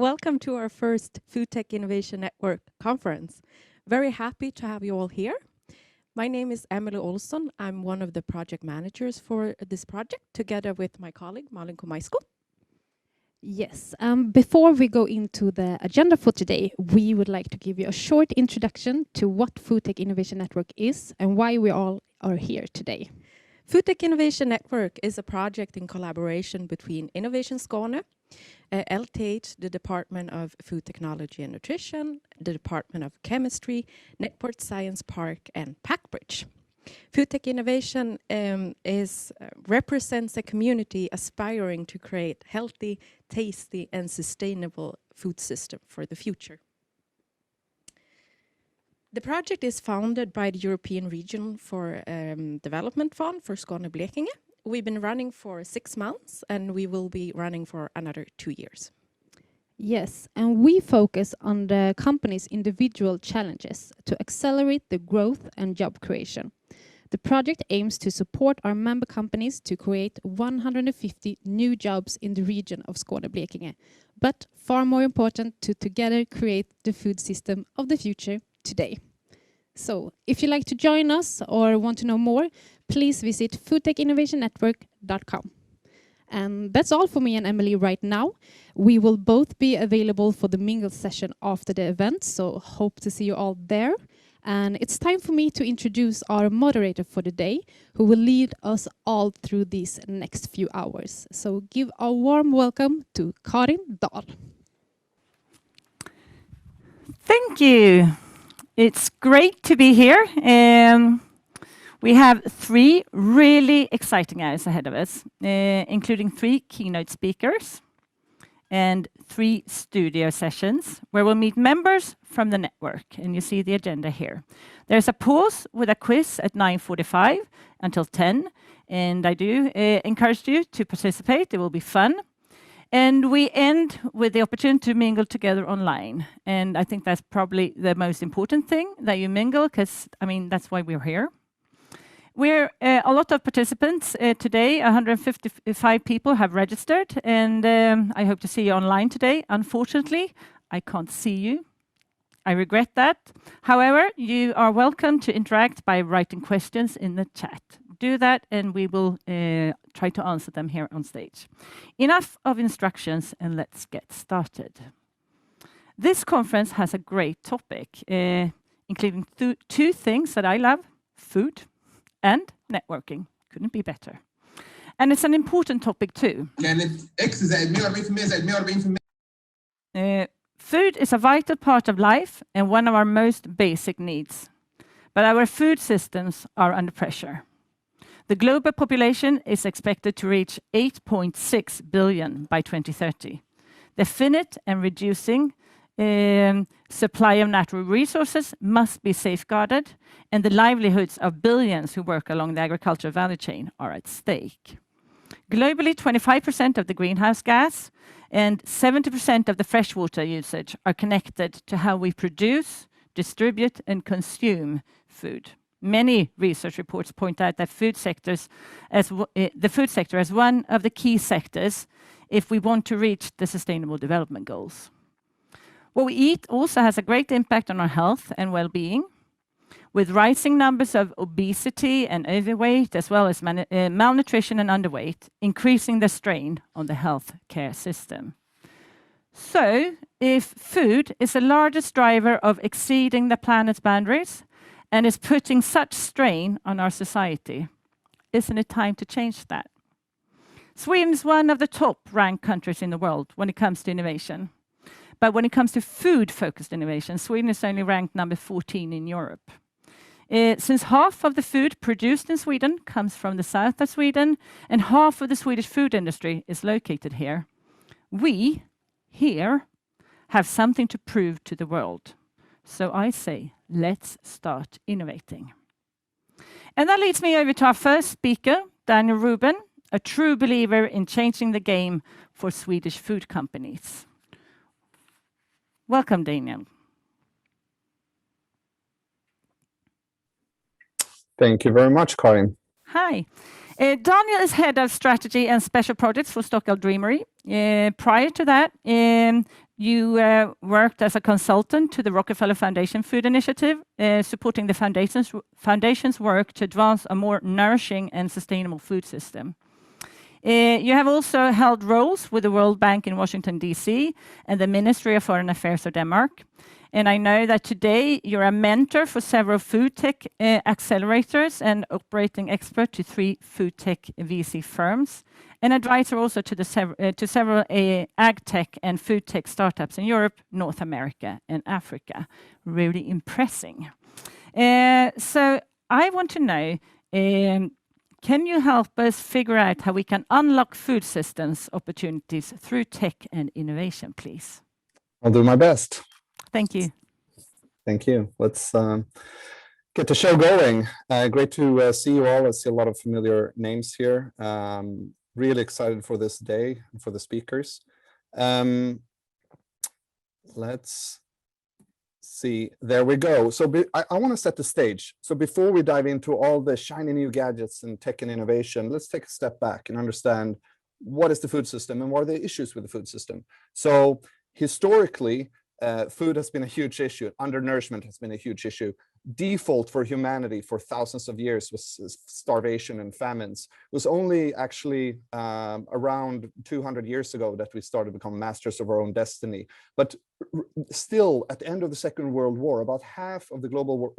welcome to our first Foodtech Innovation Network conference. Very happy to have you all here. My name is Emily Olsson. I'm one of the project managers for this project, together with my colleague, Malin Komaisko. Yes, before we go into the agenda for today, we would like to give you a short introduction to what Foodtech Innovation Network is and why we all are here today. Foodtech Innovation Network is a project in collaboration between Innovation Skåne, LTH, the Department of Food Technology and Nutrition, the Department of Chemistry, Network Science Park, and Packbridge. Foodtech Innovation represents a community aspiring to create healthy, tasty, and sustainable food system for the future. The project is founded by the European Region for Development Fund for Skåne-Blekinge. We've been running for 6 months, and we will be running for another 2 years. Yes, and we focus on the company's individual challenges to accelerate the growth and job creation. The project aims to support our member companies to create 150 new jobs in the region of Skåne-Blekinge, but far more important, to together create the food system of the future today. So, if you'd like to join us or want to know more, please visit foodtechinnovationnetwork.com. And that's all for me and Emily right now. We will both be available for the mingle session after the event, so hope to see you all there. And it's time for me to introduce our moderator for the day, who will lead us all through these next few hours. So give a warm welcome to Carin Daal. Thank you. It's great to be here. We have 3 really exciting hours ahead of us, including 3 keynote speakers and 3 studio sessions where we'll meet members from the network. And you see the agenda here. There's a pause with a quiz at 9:45 until 10. And I do encourage you to participate. It will be fun. And we end with the opportunity to mingle together online. And I think that's probably the most important thing, that you mingle, because, I mean, that's why we're here. We're a lot of participants today. 155 people have registered, and I hope to see you online today. Unfortunately, I can't see you. I regret that. However, you are welcome to interact by writing questions in the chat. Do that, and we will try to answer them here on stage. Enough of instructions, and let's get started. This conference has a great topic, including 2 things that I love: food and networking. Couldn't be better. And it's an important topic too. Food is a vital part of life and one of our most basic needs. But our food systems are under pressure. The global population is expected to reach 8.6 billion by 2030. The finite and reducing supply of natural resources must be safeguarded, and the livelihoods of billions who work along the agricultural value chain are at stake. Globally, 25% of the greenhouse gas and 70% of the freshwater usage are connected to how we produce, distribute, and consume food. Many research reports point out that the food sector as one of the key sectors if we want to reach the Sustainable Development Goals. What we eat also has a great impact on our health and well-being, with rising numbers of obesity and overweight, as well as malnutrition and underweight, increasing the strain on the healthcare system. So, if food is the largest driver of exceeding the planet's boundaries and is putting such strain on our society, isn't it time to change that? Sweden is one of the top-ranked countries in the world when it comes to innovation. But when it comes to food-focused innovation, Sweden is only ranked number 14 in Europe. Since half of the food produced in Sweden comes from the south of Sweden, and half of the Swedish food industry is located here, we, here, have something to prove to the world. So I say, let's start innovating. And that leads me over to our first speaker, Daniel Ruben, a true believer in changing the game for Swedish food companies. Welcome, Daniel. Thank you very much, Carin. Hi. Daniel is head of strategy and special projects for Stockeld Dreamery. Prior to that, You worked as a consultant to the Rockefeller Foundation Food Initiative, supporting the foundation's work to advance a more nourishing and sustainable food system. You have also held roles with the World Bank in Washington, D.C. and the Ministry of Foreign Affairs of Denmark. And I know that today you're a mentor for several food tech accelerators and operating expert to 3 food tech VC firms, and advisor also to several ag tech and food tech startups in Europe, North America, and Africa. Really impressing. So I want to know, can you help us figure out how we can unlock food systems opportunities through tech and innovation, please? I'll do my best. Thank you. Thank you. Let's get the show going. Great to see you all. I see a lot of familiar names here. Really excited for this day and for the speakers. Let's see. There we go. So I want to set the stage. So before we dive into all the shiny new gadgets and tech and innovation, let's take a step back and understand what is the food system and what are the issues with the food system. So historically, food has been a huge issue. Undernourishment has been a huge issue. Default for humanity for thousands of years was starvation and famines. It was only actually around 200 years ago that we started to become masters of our own destiny. But still, at the end of the Second World War, about half of the global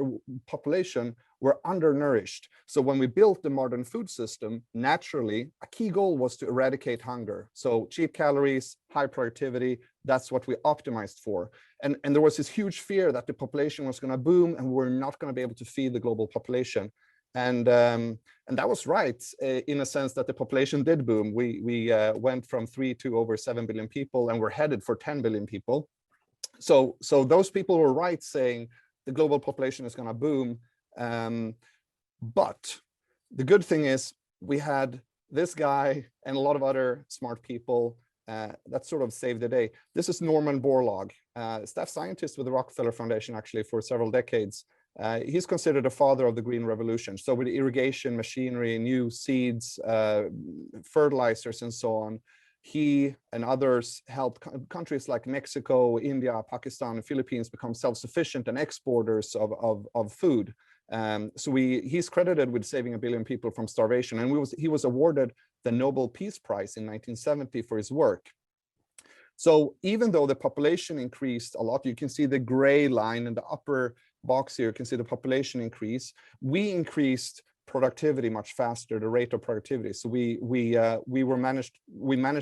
population were undernourished. So when we built the modern food system, naturally, a key goal was to eradicate hunger. So cheap calories, high productivity, that's what we optimized for. And there was this huge fear that the population was going to boom and we're not going to be able to feed the global population. And that was right, in a sense that the population did boom. We went from 3 to over 7 billion people, and we're headed for 10 billion people. So those people were right saying the global population is going to boom. But the good thing is we had this guy and a lot of other smart people that sort of saved the day. This is Norman Borlaug, staff scientist with the Rockefeller Foundation actually for several decades. He's considered a father of the Green Revolution. So with irrigation machinery, new seeds, fertilizers, and so on, he and others helped countries like Mexico, India, Pakistan, and Philippines become self-sufficient and exporters of food. So he's credited with saving 1 billion people from starvation, and he was awarded the Nobel Peace Prize in 1970 for his work. So even though the population increased a lot, you can see the gray line in the upper box here, you can see the population increase. We increased productivity much faster, the rate of productivity. So we managed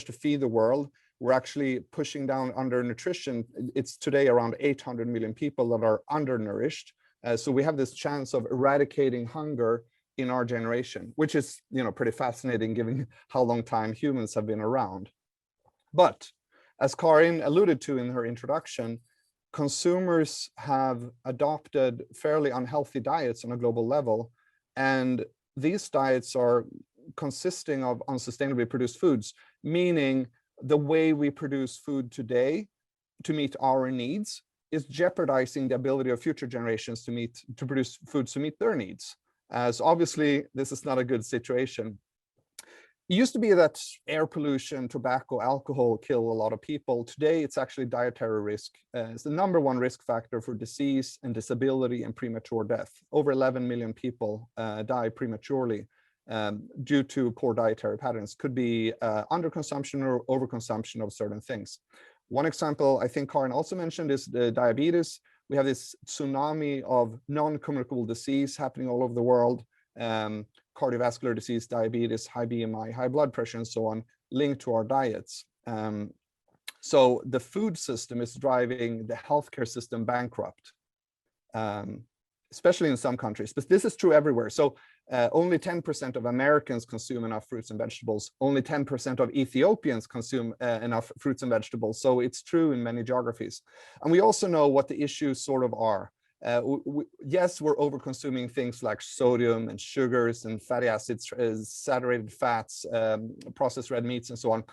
to feed the world. We're actually pushing down undernutrition. It's today around 800 million people that are undernourished. So we have this chance of eradicating hunger in our generation, which is, pretty fascinating given how long time humans have been around. But as Carin alluded to in her introduction, consumers have adopted fairly unhealthy diets on a global level. And these diets are consisting of unsustainably produced foods, meaning the way we produce food today to meet our needs is jeopardizing the ability of future generations to produce foods to meet their needs. So obviously, this is not a good situation. It used to be that air pollution, tobacco, alcohol kill a lot of people. Today, it's actually dietary risk. It's the #1 risk factor for disease and disability and premature death. Over 11 million people die prematurely due to poor dietary patterns. Could be underconsumption or overconsumption of certain things. One example I think Carin also mentioned is the diabetes. We have this tsunami of non-communicable disease happening all over the world. Cardiovascular disease, diabetes, high BMI, high blood pressure, and so on, linked to our diets. So the food system is driving the healthcare system bankrupt, especially in some countries. But this is true everywhere. So only 10% of Americans consume enough fruits and vegetables. Only 10% of Ethiopians consume enough fruits and vegetables. So it's true in many geographies. And we also know what the issues sort of are. Yes, we're over-consuming things like sodium and sugars and fatty acids, saturated fats, processed red meats, and so on.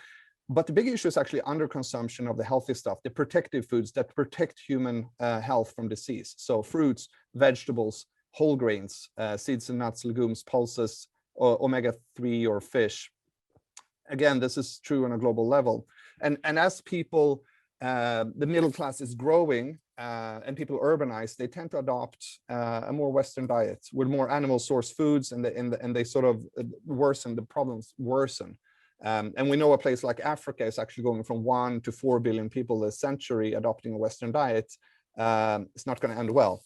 But the big issue is actually underconsumption of the healthy stuff, the protective foods that protect human health from disease. So fruits, vegetables, whole grains, seeds and nuts, legumes, pulses, omega-3 or fish. Again, this is true on a global level. And as people the middle class is growing and people urbanize, they tend to adopt a more Western diet with more animal source foods, and they sort of worsen, the problems worsen. And we know a place like Africa is actually going from 1 to 4 billion people a century adopting a Western diet. It's not going to end well.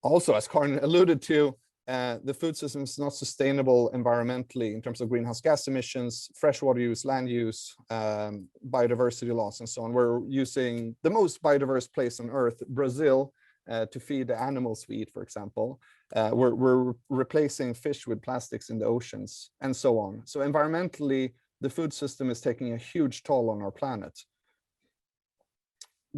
Also, as Carin alluded to, the food system is not sustainable environmentally in terms of greenhouse gas emissions, freshwater use, land use, biodiversity loss, and so on. We're using the most biodiverse place on Earth, Brazil, to feed the animals we eat, for example. We're replacing fish with plastics in the oceans, and so on. So environmentally, the food system is taking a huge toll on our planet.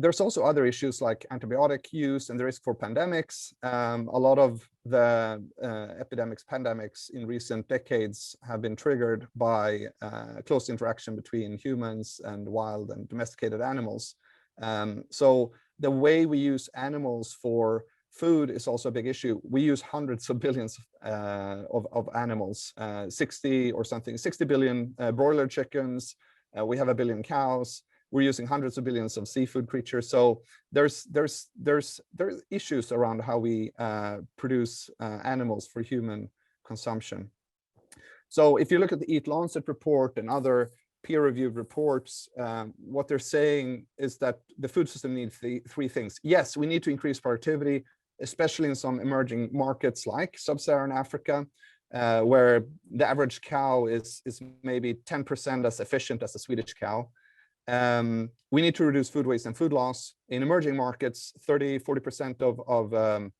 There's also other issues like antibiotic use and the risk for pandemics. A lot of the pandemics in recent decades have been triggered by close interaction between humans and wild and domesticated animals. So the way we use animals for food is also a big issue. We use hundreds of billions of animals, 60 billion broiler chickens. We have 1 billion cows. We're using hundreds of billions of seafood creatures. So there's issues around how we produce animals for human consumption. So if you look at the Eat Lancet report and other peer-reviewed reports, what they're saying is that the food system needs three things. Yes, we need to increase productivity, especially in some emerging markets like sub-Saharan Africa, where the average cow is maybe 10% as efficient as a Swedish cow. We need to reduce food waste and food loss. In emerging markets, 30–40% of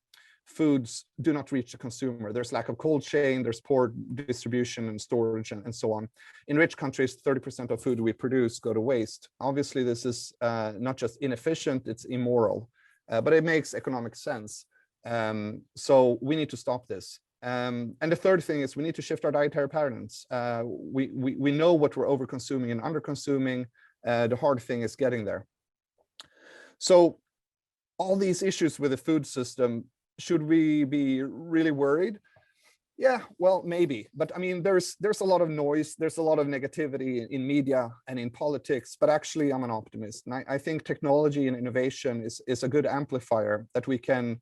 foods do not reach the consumer. There's lack of cold chain, there's poor distribution and storage, and so on. In rich countries, 30% of food we produce go to waste. Obviously, this is not just inefficient, it's immoral, but it makes economic sense. So we need to stop this. And the third thing is we need to shift our dietary patterns. We know what we're over-consuming and under-consuming. The hard thing is getting there. So all these issues with the food system, should we be really worried? Yeah, well, maybe. But I mean, there's a lot of noise, there's a lot of negativity in media and in politics, but actually I'm an optimist. And I think technology and innovation is a good amplifier that we can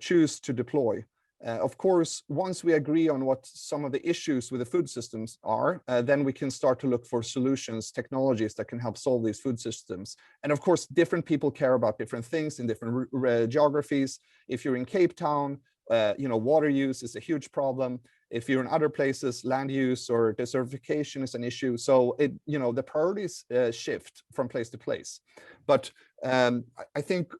choose to deploy. Of course, once we agree on what some of the issues with the food systems are, then we can start to look for solutions, technologies that can help solve these food systems. And of course, different people care about different things in different geographies. If you're in Cape Town, water use is a huge problem. If you're in other places, land use or desertification is an issue. So the priorities shift from place to place. But I think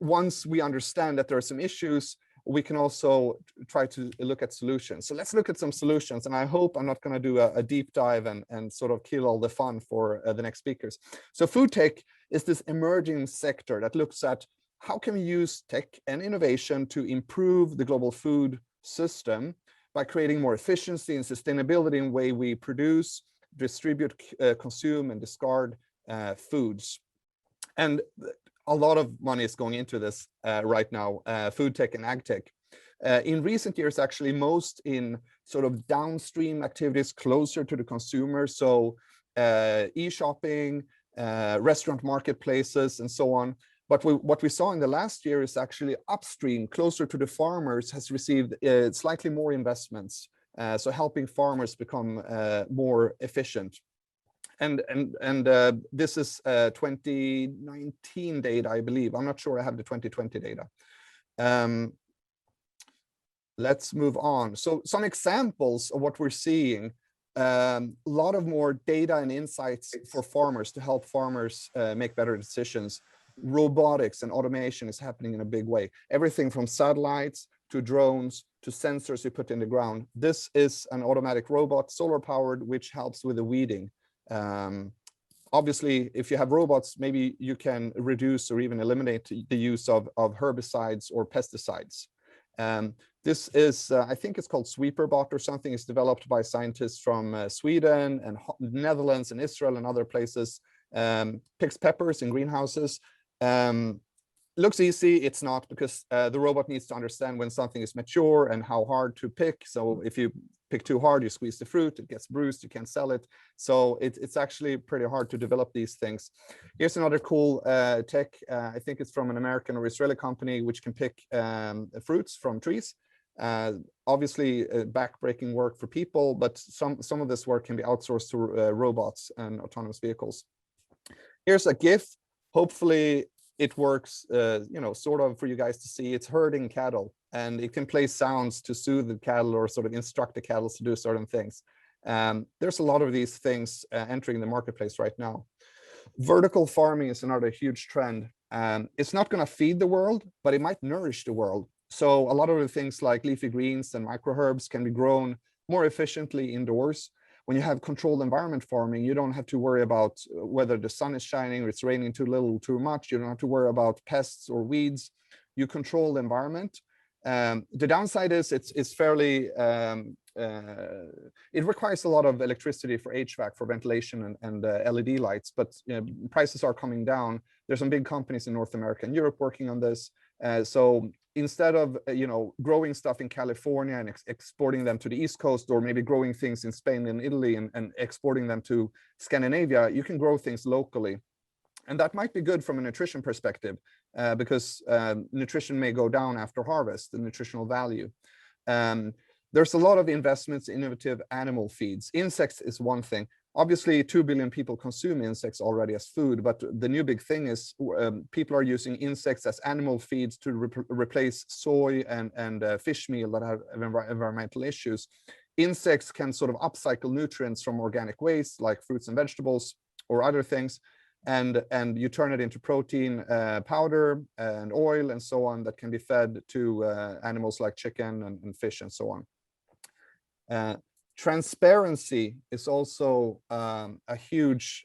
once we understand that there are some issues, we can also try to look at solutions. So let's look at some solutions. And I hope I'm not going to do a deep dive and sort of kill all the fun for the next speakers. So Foodtech is this emerging sector that looks at how can we use tech and innovation to improve the global food system by creating more efficiency and sustainability in the way we produce, distribute, consume, and discard foods. And a lot of money is going into this right now, food tech and ag tech. In recent years, actually, most in sort of downstream activities closer to the consumer. So e-shopping, restaurant marketplaces, and so on. But what we saw in the last year is actually upstream, closer to the farmers, has received slightly more investments. So helping farmers become more efficient. And this is 2019 data, I believe. I'm not sure I have the 2020 data. Let's move on. So some examples of what we're seeing, a lot of more data and insights for farmers to help farmers make better decisions. Robotics and automation is happening in a big way. Everything from satellites to drones to sensors you put in the ground. This is an automatic robot, solar powered, which helps with the weeding. Obviously, if you have robots, maybe you can reduce or even eliminate the use of herbicides or pesticides. This is, I think it's called SweeperBot or something. It's developed by scientists from Sweden and Netherlands and Israel and other places. Picks peppers in greenhouses. Looks easy, it's not, because the robot needs to understand when something is mature and how hard to pick. So if you pick too hard, you squeeze the fruit, it gets bruised, you can't sell it. So it's actually pretty hard to develop these things. Here's another cool tech. I think it's from an American or Israeli company, which can pick fruits from trees. Obviously back-breaking work for people, but some of this work can be outsourced to robots and autonomous vehicles. Here's a GIF. Hopefully it works, you know, sort of for you guys to see. It's herding cattle, and it can play sounds to soothe the cattle or sort of instruct the cattle to do certain things. There's a lot of these things entering the marketplace right now. Vertical farming is another huge trend. It's not going to feed the world, but it might nourish the world. So a lot of the things like leafy greens and microherbs can be grown more efficiently indoors. When you have controlled environment farming, you don't have to worry about whether the sun is shining or it's raining too little, too much. You don't have to worry about pests or weeds. You control the environment. The downside is it's fairly, it requires a lot of electricity for HVAC, for ventilation and LED lights, but you know, prices are coming down. There's some big companies in North America and Europe working on this. So instead of you know, growing stuff in California and exporting them to the East Coast, or maybe growing things in Spain and Italy and exporting them to Scandinavia, you can grow things locally. And that might be good from a nutrition perspective, because nutrition may go down after harvest, the nutritional value. There's a lot of investments in innovative animal feeds. Insects is one thing. Obviously, 2 billion people consume insects already as food, but the new big thing is people are using insects as animal feeds to replace soy and fish meal that have environmental issues. Insects can sort of upcycle nutrients from organic waste, like fruits and vegetables or other things, and you turn it into protein powder and oil and so on that can be fed to animals like chicken and fish and so on. Transparency is also a huge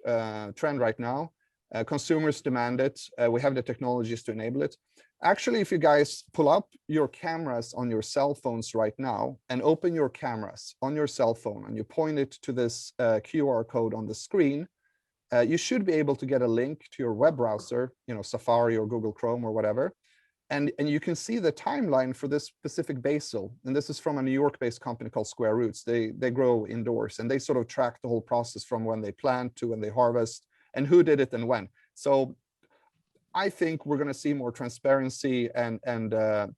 trend right now. Consumers demand it. We have the technologies to enable it. Actually, if you guys pull up your cameras on your cell phones right now and open your cameras on your cell phone and you point it to this QR code on the screen, you should be able to get a link to your web browser, you know, Safari or Google Chrome or whatever. And you can see the timeline for this specific basil. And this is from a New York-based company called Square Roots. They grow indoors, and they sort of track the whole process from when they plant to when they harvest and who did it and when. So I think we're going to see more transparency and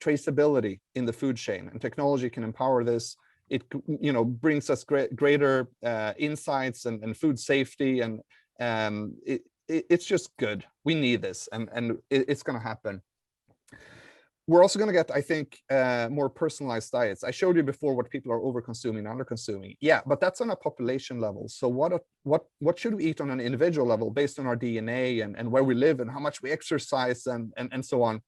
traceability in the food chain, and technology can empower this. It, you know, brings us greater insights and food safety, and it's just good. We need this, and it's going to happen. We're also going to get, I think, more personalized diets. I showed you before what people are over-consuming, under-consuming. Yeah, but that's on a population level. So what should we eat on an individual level based on our DNA and where we live and how much we exercise and so on?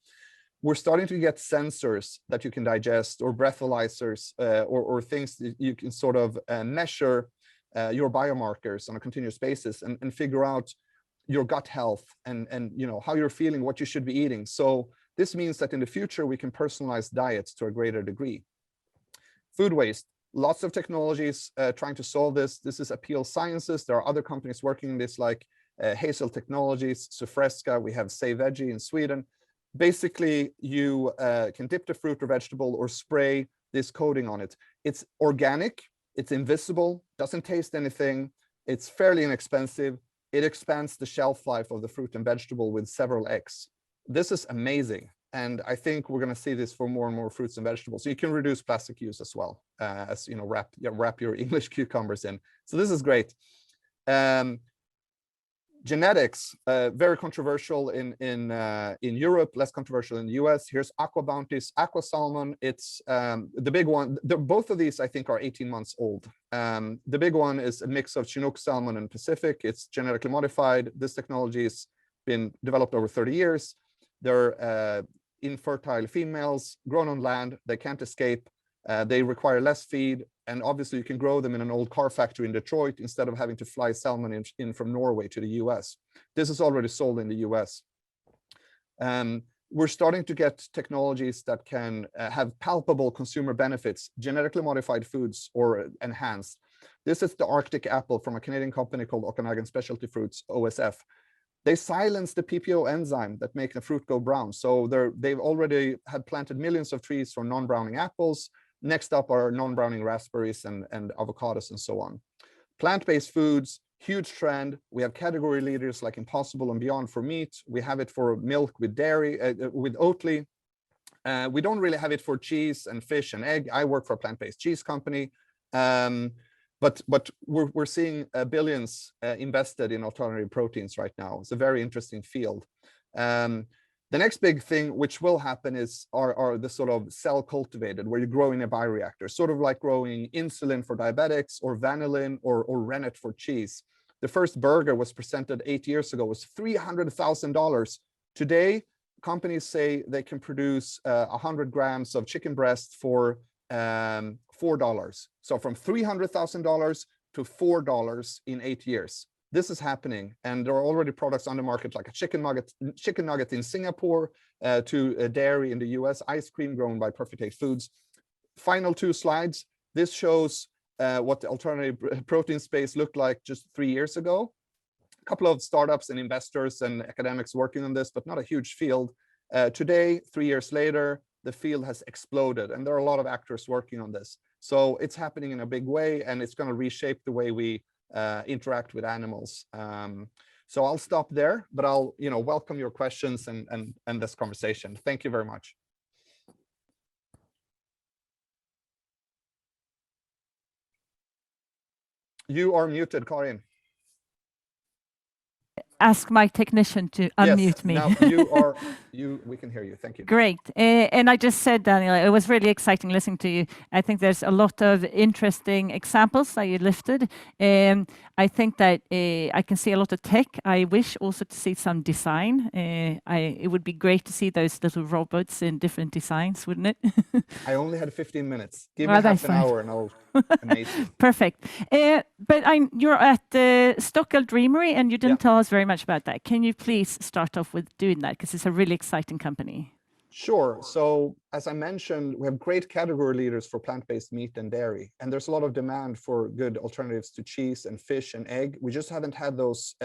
We're starting to get sensors that you can digest, or breathalyzers, or things that you can sort of measure your biomarkers on a continuous basis and figure out your gut health and you know, how you're feeling, what you should be eating. So this means that in the future, we can personalize diets to a greater degree. Food waste, lots of technologies trying to solve this. This is Appeal Sciences. There are other companies working on this, like Hazel Technologies, Sufresca. We have Say Veggie in Sweden. Basically, you can dip the fruit or vegetable or spray this coating on it. It's organic, it's invisible, doesn't taste anything. It's fairly inexpensive. It expands the shelf life of the fruit and vegetable with several X. This is amazing, and I think we're going to see this for more and more fruits and vegetables. So you can reduce plastic use as well, as you know, wrap your English cucumbers in. So this is great. Genetics, very controversial in Europe, less controversial in the US. Here's Aqua Bounty's Aqua Salmon. It's the big one. Both of these, I think, are 18 months old. The big one is a mix of Chinook salmon and Pacific. It's genetically modified. This technology has been developed over 30 years. They're infertile females, grown on land. They can't escape. They require less feed. And obviously, you can grow them in an old car factory in Detroit instead of having to fly salmon in from Norway to the US. This is already sold in the US. We're starting to get technologies that can have palpable consumer benefits, genetically modified foods or enhanced. This is the Arctic apple from a Canadian company called Okanagan Specialty Fruits, OSF. They silence the PPO enzyme that make the fruit go brown. So they've already had planted millions of trees for non-browning apples. Next up are non-browning raspberries and avocados and so on. Plant-based foods, huge trend. We have category leaders like Impossible and Beyond for meat. We have it for milk with dairy, with Oatly. We don't really have it for cheese and fish and egg. I work for a plant-based cheese company. But we're seeing billions invested in alternative proteins right now. It's a very interesting field. The next big thing which will happen is are the sort of cell cultivated, where you grow in a bioreactor, sort of like growing insulin for diabetics or vanillin or rennet for cheese. The first burger was presented 8 years ago, was $300,000. Today, companies say they can produce 100 grams of chicken breast for $4. So from $300,000 to $4 in 8 years. This is happening, and there are already products on the market like a chicken nugget in Singapore, to dairy in the US, ice cream grown by Perfect Day Foods. Final 2 slides. This shows what the alternative protein space looked like just 3 years ago. A couple of startups and investors and academics working on this, but not a huge field. Today, 3 years later, the field has exploded, and there are a lot of actors working on this. So it's happening in a big way, and it's going to reshape the way we interact with animals. So I'll stop there, but I'll welcome your questions and this conversation. Thank you very much. You are muted, Carin. Ask my technician to unmute me. Now we can hear you. Thank you. Great. And I just said, Daniel, it was really exciting listening to you. I think there's a lot of interesting examples that you lifted. I think that I can see a lot of tech. I wish also to see some design. It would be great to see those little robots in different designs, wouldn't it? I only had 15 minutes. Give me half an hour and I'll amaze you. Perfect. But you're at Stockeld Dreamery, and you didn't tell us very much about that. Can you please start off with doing that? Because it's a really exciting company. Sure. So as I mentioned, we have great category leaders for plant-based meat and dairy, and there's a lot of demand for good alternatives to cheese and fish and egg. We just haven't had those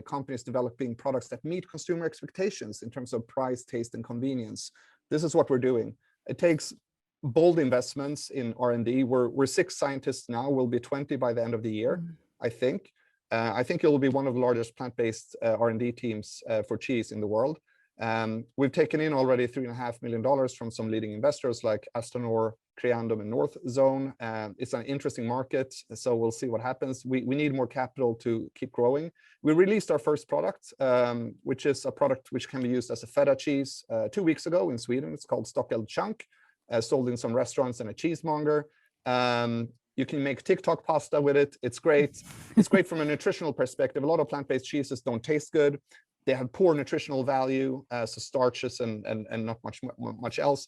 companies developing products that meet consumer expectations in terms of price, taste, and convenience. This is what we're doing. It takes bold investments in R&D. We're 6 scientists now. We'll be 20 by the end of the year, I think. I think it will be one of the largest plant-based R&D teams for cheese in the world. We've taken in already $3.5 million from some leading investors like Astonor, Creandum, and North Zone. It's an interesting market, so we'll see what happens. We need more capital to keep growing. We released our first product, which is a product which can be used as a feta cheese 2 weeks ago in Sweden. It's called Stockeld Chunk, sold in some restaurants and a cheesemonger. You can make TikTok pasta with it. It's great. It's great from a nutritional perspective. A lot of plant-based cheeses don't taste good. They have poor nutritional value, so starches and not much else,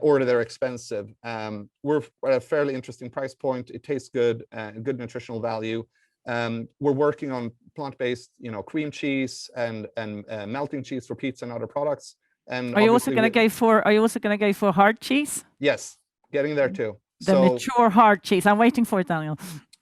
or they're expensive. We're at a fairly interesting price point. It tastes good, good nutritional value. We're working on plant-based, cream cheese and melting cheese for pizza and other products. And are you also going to go for hard cheese? Yes, getting there too. The mature hard cheese. I'm waiting for it, Daniel.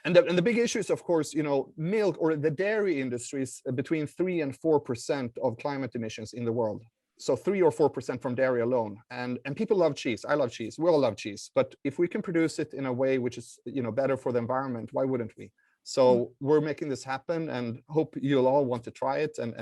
And the big issue is, of course, milk or the dairy industry is between 3 and 4% of climate emissions in the world. So 3 or 4% from dairy alone. And people love cheese. I love cheese. We all love cheese. But if we can produce it in a way which is better for the environment, why wouldn't we? So we're making this happen, and hope you'll all want to try it and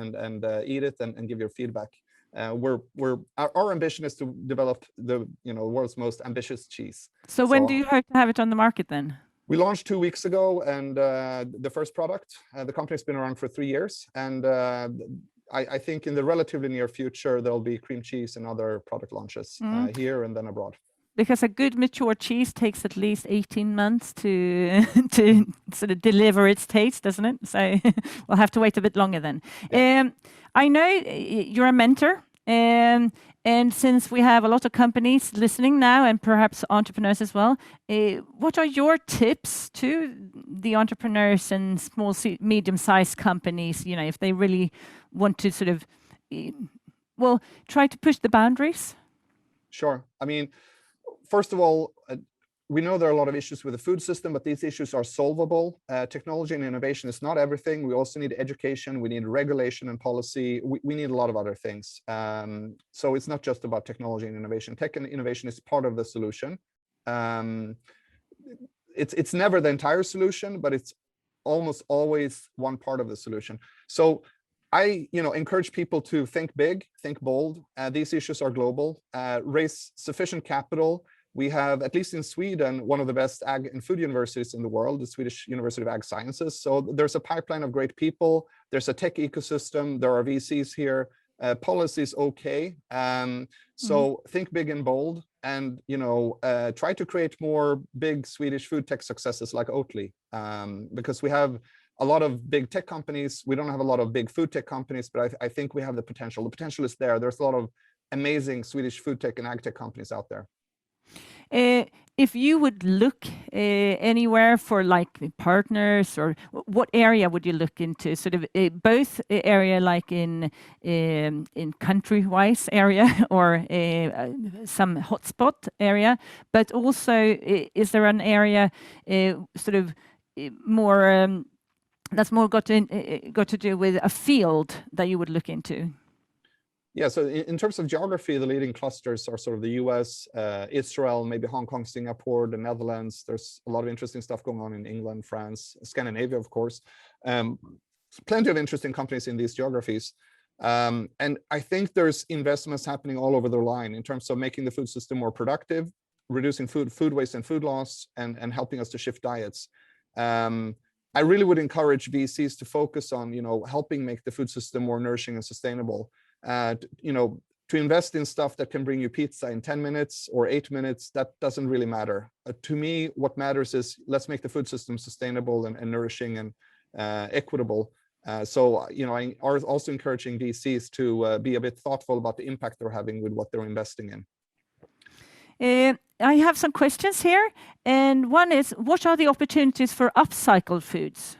eat it and give your feedback. Our ambition is to develop the world's most ambitious cheese. So when do you hope to have it on the market then? We launched 2 weeks ago, and the first product, the company's been around for 3 years, and I think in the relatively near future there'll be cream cheese and other product launches here and then abroad. Because a good mature cheese takes at least 18 months to sort of deliver its taste, doesn't it? So we'll have to wait a bit longer then. Yeah. I know you're a mentor, and since we have a lot of companies listening now and perhaps entrepreneurs as well, what are your tips to the entrepreneurs and small, medium-sized companies, if they really want to sort of, try to push the boundaries? Sure. I mean, first of all, we know there are a lot of issues with the food system, but these issues are solvable. Technology and innovation is not everything. We also need education. We need regulation and policy. We need a lot of other things. So it's not just about technology and innovation. Tech and innovation is part of the solution. It's never the entire solution, but it's almost always one part of the solution. So I encourage people to think big, think bold. These issues are global. Raise sufficient capital. We have, at least in Sweden, one of the best ag and food universities in the world, the Swedish University of Ag Sciences. So there's a pipeline of great people. There's a tech ecosystem. There are VCs here. Policy is okay. So think big and bold, and try to create more big Swedish food tech successes like Oatly, because we have a lot of big tech companies. We don't have a lot of big food tech companies, but I think we have the potential. The potential is there. There's a lot of amazing Swedish food tech and ag tech companies out there. If you would look anywhere for like partners, or what area would you look into? Sort of both area like in country-wise area or some hotspot area, but also is there an area sort of more that's more got to do with a field that you would look into? Yeah, so in terms of geography, the leading clusters are sort of the US, Israel, maybe Hong Kong, Singapore, the Netherlands. There's a lot of interesting stuff going on in England, France, Scandinavia, of course. Plenty of interesting companies in these geographies. And I think there's investments happening all over the line in terms of making the food system more productive, reducing food waste and food loss, and helping us to shift diets. I really would encourage VCs to focus on, helping make the food system more nourishing and sustainable. To invest in stuff that can bring you pizza in 10 minutes or 8 minutes, that doesn't really matter. To me, what matters is let's make the food system sustainable and nourishing and equitable. So I are also encouraging VCs to be a bit thoughtful about the impact they're having with what they're investing in. I have some questions here, and one is, what are the opportunities for upcycled foods?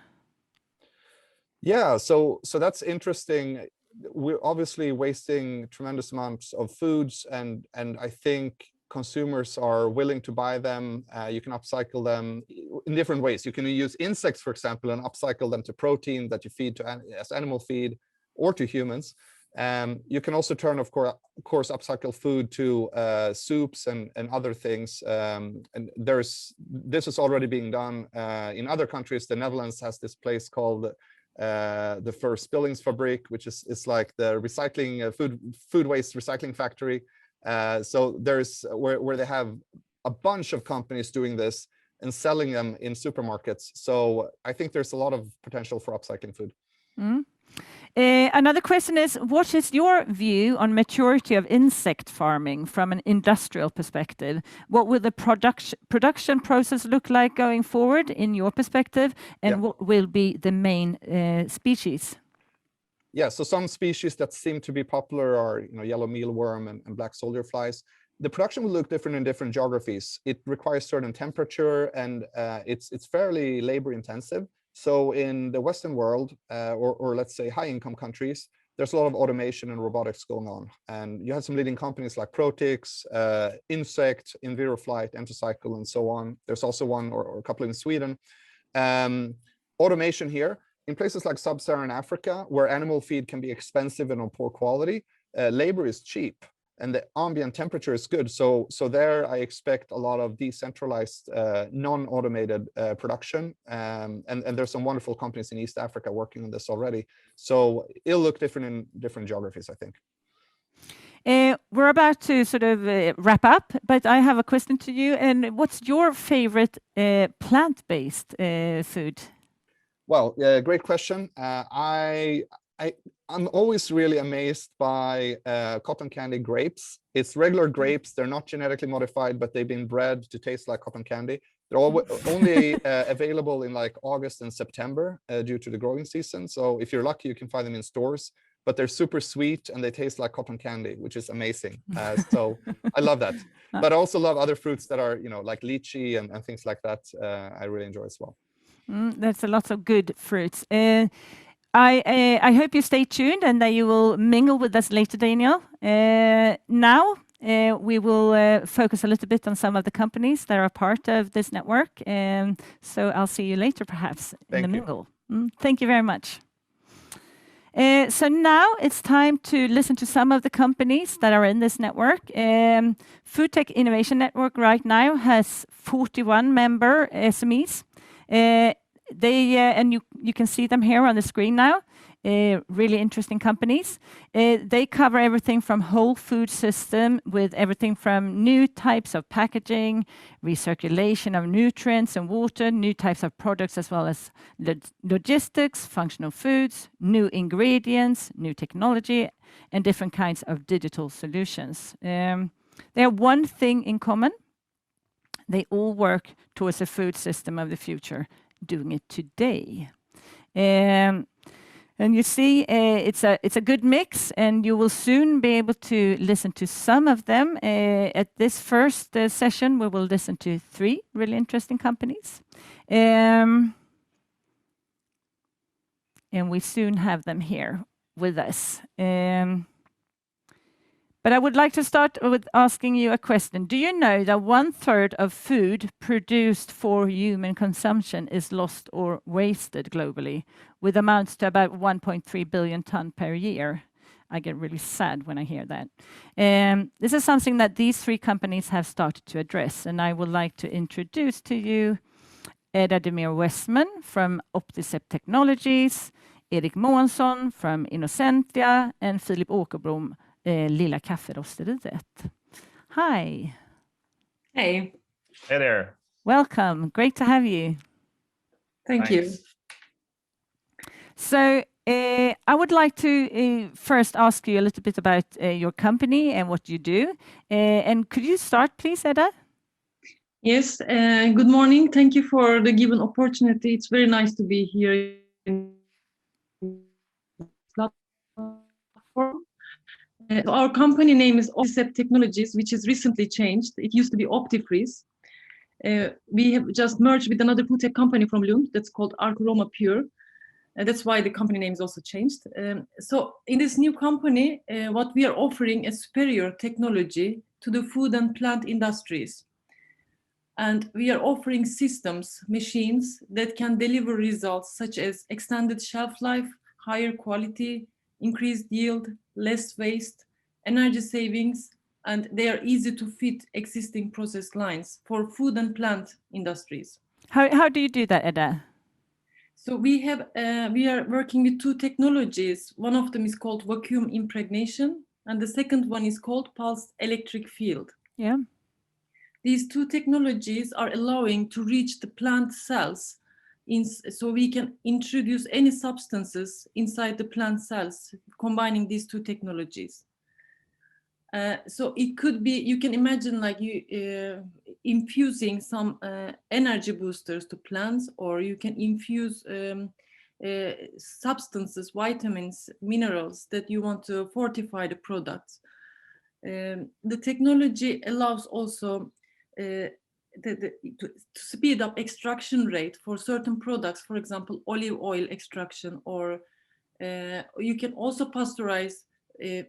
Yeah, so that's interesting. We're obviously wasting tremendous amounts of foods, and I think consumers are willing to buy them. You can upcycle them in different ways. You can use insects, for example, and upcycle them to protein that you feed as animal feed or to humans. You can also turn, of course, upcycle food to soups and other things. And this is already being done in other countries. The Netherlands has this place called the Verspillingsfabriek, which is like the recycling food waste recycling factory. So there's where they have a bunch of companies doing this and selling them in supermarkets. So I think there's a lot of potential for upcycling food. Another question is, what is your view on maturity of insect farming from an industrial perspective? What will the production process look like going forward in your perspective? And what will be the main species? Yeah, so some species that seem to be popular are yellow mealworm and black soldier flies. The production will look different in different geographies. It requires certain temperature, and it's fairly labor intensive. So in the Western world, or let's say high-income countries, there's a lot of automation and robotics going on. And you have some leading companies like Protix, Insect, Enviroflight, Entocycle, and so on. There's also one or a couple in Sweden. Automation here. In places like sub-Saharan Africa, where animal feed can be expensive and of poor quality, labor is cheap. And the ambient temperature is good. So there I expect a lot of decentralized, non-automated production. And there's some wonderful companies in East Africa working on this already. So it'll look different in different geographies, I think. We're about to sort of wrap up, but I have a question to you. And what's your favorite plant-based food? Well, great question. I'm always really amazed by cotton candy grapes. It's regular grapes. They're not genetically modified, but they've been bred to taste like cotton candy. They're only available in like August and September due to the growing season. So if you're lucky, you can find them in stores. But they're super sweet and they taste like cotton candy, which is amazing. So I love that. But I also love other fruits that are, like lychee and things like that. I really enjoy as well. That's a lot of good fruits. I hope you stay tuned and that you will mingle with us later, Daniel. Now we will focus a little bit on some of the companies that are part of this network. So I'll see you later, perhaps, in the mingle. Thank you very much. So now it's time to listen to some of the companies that are in this network. Foodtech Innovation Network right now has 41 member SMEs. And you can see them here on the screen now. Really interesting companies. They cover everything from whole food system with everything from new types of packaging, recirculation of nutrients and water, new types of products, as well as logistics, functional foods, new ingredients, new technology, and different kinds of digital solutions. They have one thing in common. They all work towards a food system of the future, doing it today. And you see, it's a good mix, and you will soon be able to listen to some of them. At this first session, we will listen to 3 really interesting companies. And we soon have them here with us. But I would like to start with asking you a question. Do you know that 1/3 of food produced for human consumption is lost or wasted globally, with amounts to about 1.3 billion ton per year? I get really sad when I hear that. This is something that these 3 companies have started to address, and I would like to introduce to you Demir Westman from OptiCept Technologies, Erik Månsson from Innoscentia, and Filip Åkerblom, Lilla Kafferosteriet. Hi. Hey. Hey there. Welcome. Great to have you. Thanks. You. So I would like to first ask you a little bit about your company and what you do. And could you start, please, Edda? Yes. Good morning. Thank you for the given opportunity. It's very nice to be here in this platform. Our company name is OptiCept Technologies, which is recently changed. It used to be OptiFreeze. We have just merged with another food tech company from Lund that's called Aroma Pure. That's why the company name is also changed. So in this new company, what we are offering is superior technology to the food and plant industries. And we are offering systems, machines that can deliver results such as extended shelf life, higher quality, increased yield, less waste, energy savings, and they are easy to fit existing process lines for food and plant industries. How do you do that, Edda? So we are working with 2 technologies. One of them is called vacuum impregnation, and the second one is called pulsed electric field. Yeah. These 2 technologies are allowing to reach the plant cells, so we can introduce any substances inside the plant cells, combining these 2 technologies. So it could be, you can imagine like you infusing some energy boosters to plants, or you can infuse substances, vitamins, minerals that you want to fortify the products. The technology allows also to speed up extraction rate for certain products, for example, olive oil extraction, or you can also pasteurize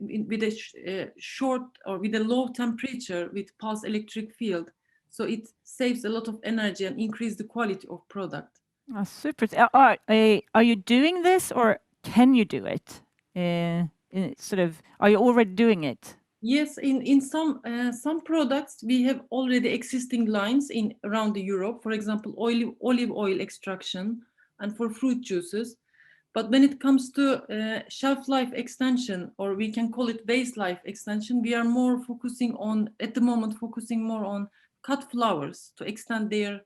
with a short or with a low temperature with pulse electric field. So it saves a lot of energy and increase the quality of product. Oh, super. Are you doing this, or can you do it? Are you already doing it? Yes, in some products we have already existing lines in around Europe, for example, olive oil extraction and for fruit juices. But when it comes to shelf life extension, or we can call it base life extension, we are more focusing on, at the moment, more on cut flowers to extend their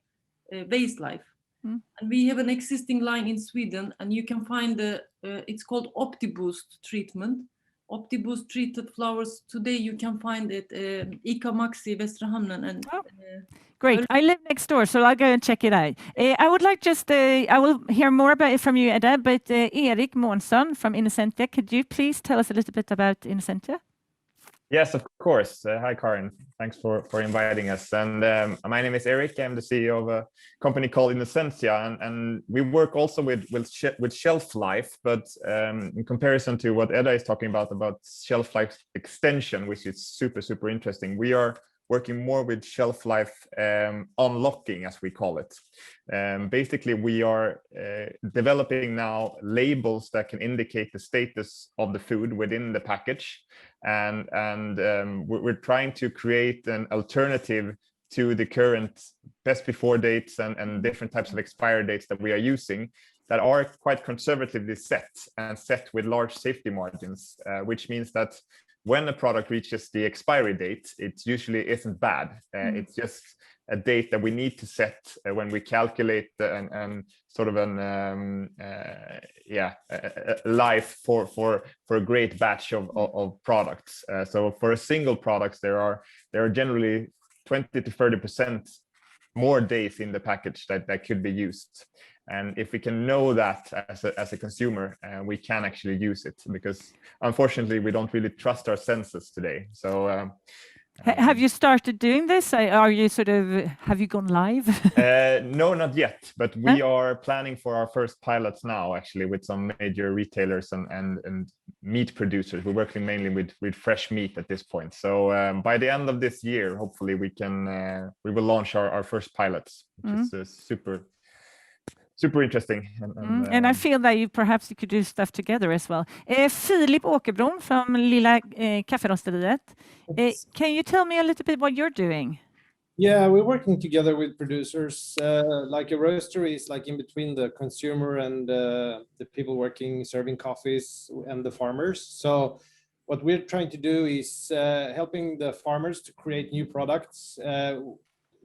base life. And we have an existing line in Sweden, and you can find it's called OptiBoost treatment. OptiBoost treated flowers. Today you can find it IKEA Maxi Västra Hamnen. And great. I live next door, so I'll go and check it out. I would like I will hear more about it from you, Edda, but Erik Månsson from Innoscentia, could you please tell us a little bit about Innoscentia? Yes, of course. Hi, Carin. Thanks for inviting us. And my name is Erik. I'm the CEO of a company called Innoscentia, and we work also with shelf life. But in comparison to what Edda is talking about shelf life extension, which is super interesting, we are working more with shelf life unlocking, as we call it. Basically, we are developing now labels that can indicate the status of the food within the package, and we're trying to create an alternative to the current best before dates and different types of expire dates that we are using, that are quite conservatively set with large safety margins, which means that when a product reaches the expiry date, it usually isn't bad. It's just a date that we need to set when we calculate and sort of a life for a great batch of products. So for a single product, there are generally 20 to 30% more days in the package that could be used. And if we can know that as a consumer, we can actually use it, because unfortunately we don't really trust our senses today. So have you started doing this? Are you have you gone live? No, not yet, but we are planning for our first pilots now, actually, with some major retailers and meat producers. We're working mainly with fresh meat at this point. So by the end of this year, hopefully we will launch our first pilots, which is super interesting. And I feel that you could do stuff together as well. Filip Åkerblom from Lilla Kafferosteriet. Can you tell me a little bit what you're doing? Yeah, we're working together with producers. Like a roastery is like in between the consumer and the people serving coffees and the farmers. So what we're trying to do is helping the farmers to create new products,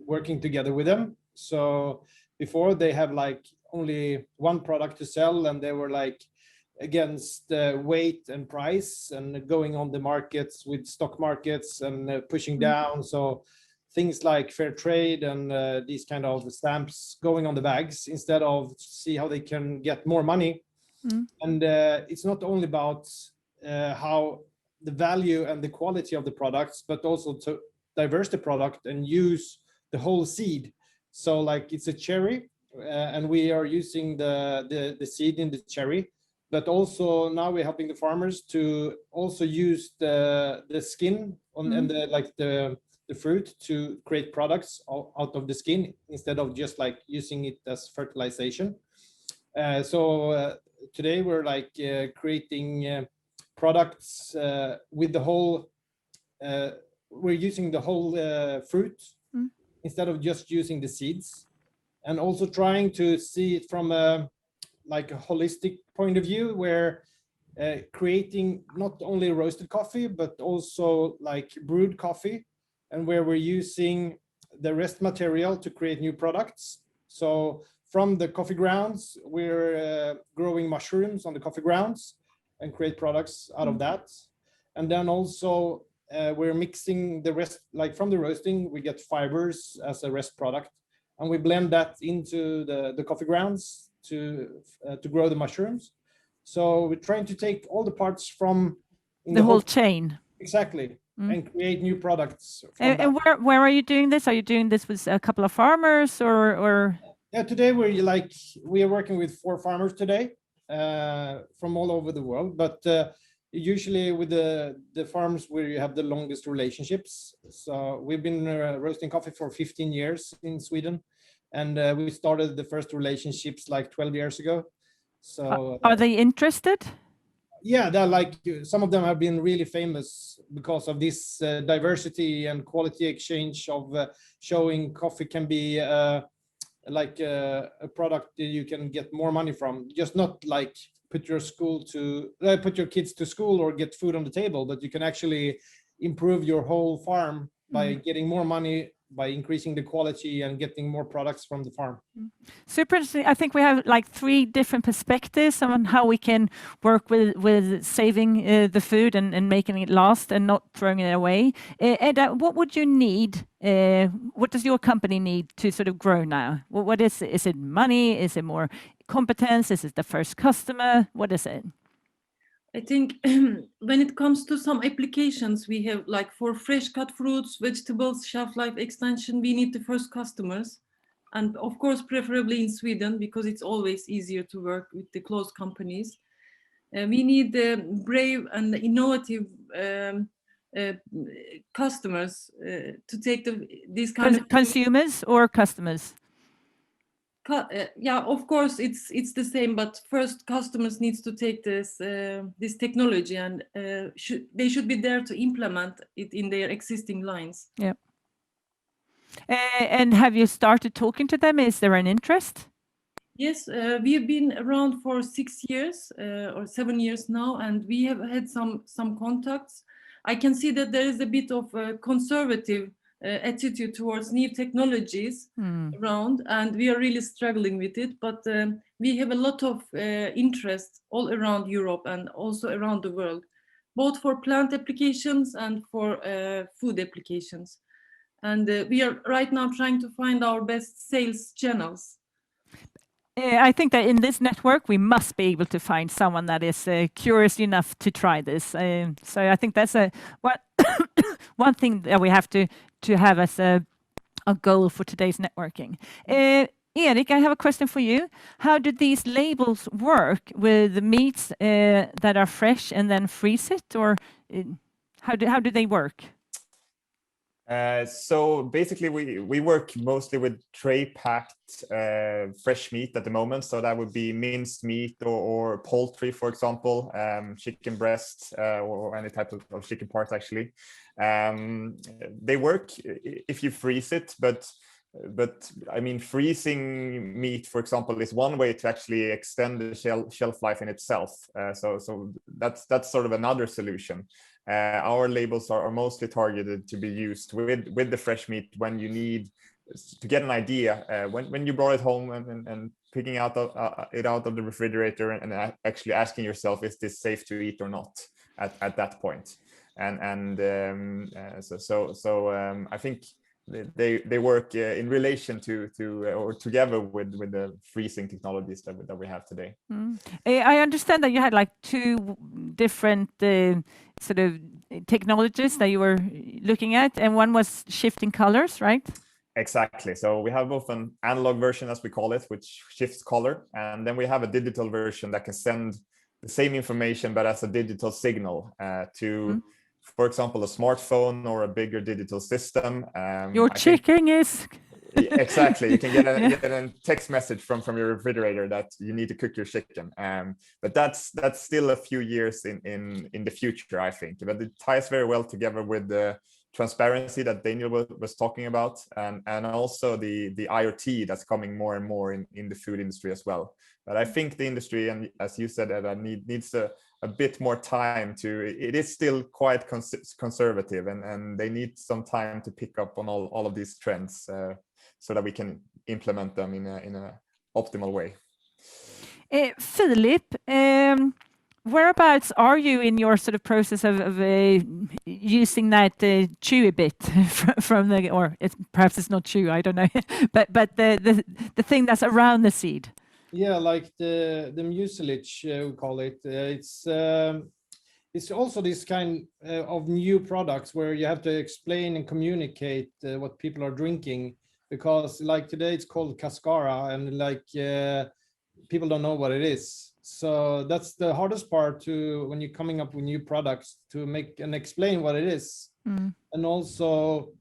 working together with them. So before they have like only one product to sell, and they were like against weight and price and going on the markets with stock markets and pushing down. So things like fair trade and these kind of stamps going on the bags instead of see how they can get more money. And it's not only about how the value and the quality of the products, but also to diverse the product and use the whole seed. So like it's a cherry, and we are using the seed in the cherry, but also now we're helping the farmers to also use the skin and the fruit to create products out of the skin instead of just like using it as fertilization. So today we're like creating products with the whole. We're using the whole fruit instead of just using the seeds, and also trying to see it from a holistic point of view, where creating not only roasted coffee but also like brewed coffee, and where we're using the rest material to create new products. So from the coffee grounds, we're growing mushrooms on the coffee grounds and create products out of that. And then also we're mixing the rest, like from the roasting, we get fibers as a rest product, and we blend that into the coffee grounds to grow the mushrooms. So we're trying to take all the parts from the whole chain. Exactly. And create new products. And where are you doing this? Are you doing this with a couple of farmers or? Yeah, today we are working with 4 farmers today from all over the world, but usually with the farms where you have the longest relationships. So we've been roasting coffee for 15 years in Sweden, and we started the first relationships like 12 years ago. So are they interested? Yeah, they're like, some of them have been really famous because of this diversity and quality exchange of showing coffee can be like a product that you can get more money from. Just not like put your kids to school or get food on the table, but you can actually improve your whole farm by getting more money, by increasing the quality and getting more products from the farm. Super interesting. I think we have like 3 different perspectives on how we can work with saving the food and making it last and not throwing it away. Edda, what would you need? What does your company need to sort of grow now? What is it? Is it money? Is it more competence? Is it the first customer? What is it? I think when it comes to some applications, we have like for fresh cut fruits, vegetables, shelf life extension, we need the first customers. And of course, preferably in Sweden, because it's always easier to work with the close companies. We need the brave and innovative customers to take these kind of consumers or customers? Yeah, of course it's the same, but first customers needs to take this technology, and they should be there to implement it in their existing lines. Yeah. And have you started talking to them? Is there an interest? Yes, we have been around for 6 years or 7 years now, and we have had some contacts. I can see that there is a bit of a conservative attitude towards new technologies around, and we are really struggling with it. But we have a lot of interest all around Europe and also around the world, both for plant applications and for food applications. And we are right now trying to find our best sales channels. I think that in this network, we must be able to find someone that is curious enough to try this. So I think that's one thing that we have to have as a goal for today's networking. Erik, I have a question for you. How do these labels work with the meats that are fresh and then freeze it, or how do they work? So basically, we work mostly with tray packed fresh meat at the moment. So that would be minced meat or poultry, for example, chicken breasts or any type of chicken parts, actually. They work if you freeze it, but I mean, freezing meat, for example, is one way to actually extend the shelf life in itself. So that's sort of another solution. Our labels are mostly targeted to be used with the fresh meat when you need to get an idea when you brought it home and picking it out of the refrigerator and actually asking yourself, is this safe to eat or not at that point? So I think they work in relation to or together with the freezing technologies that we have today. I understand that you had like 2 different sort of technologies that you were looking at, and one was shifting colors, right? Exactly. So we have both an analog version, as we call it, which shifts color, and then we have a digital version that can send the same information but as a digital signal to for example, a smartphone or a bigger digital system. Your chicken is... Exactly. You can get a text message from your refrigerator that you need to cook your chicken. But that's still a few years in the future, I think. But it ties very well together with the transparency that Daniel was talking about, and also the IoT that's coming more and more in the food industry as well. But I think the industry, and as you said, Edda, needs a bit more time it is still quite conservative, and they need some time to pick up on all of these trends so that we can implement them in a optimal way. Filip, whereabouts are you in your sort of process of using that chewy bit from the, or perhaps it's not chew, I don't know, but the thing that's around the seed? Yeah, like the mucilage, we call it. It's also this kind of new products where you have to explain and communicate what people are drinking, because like today it's called cascara, and like people don't know what it is. So that's the hardest part when you're coming up with new products, to make and explain what it is, and also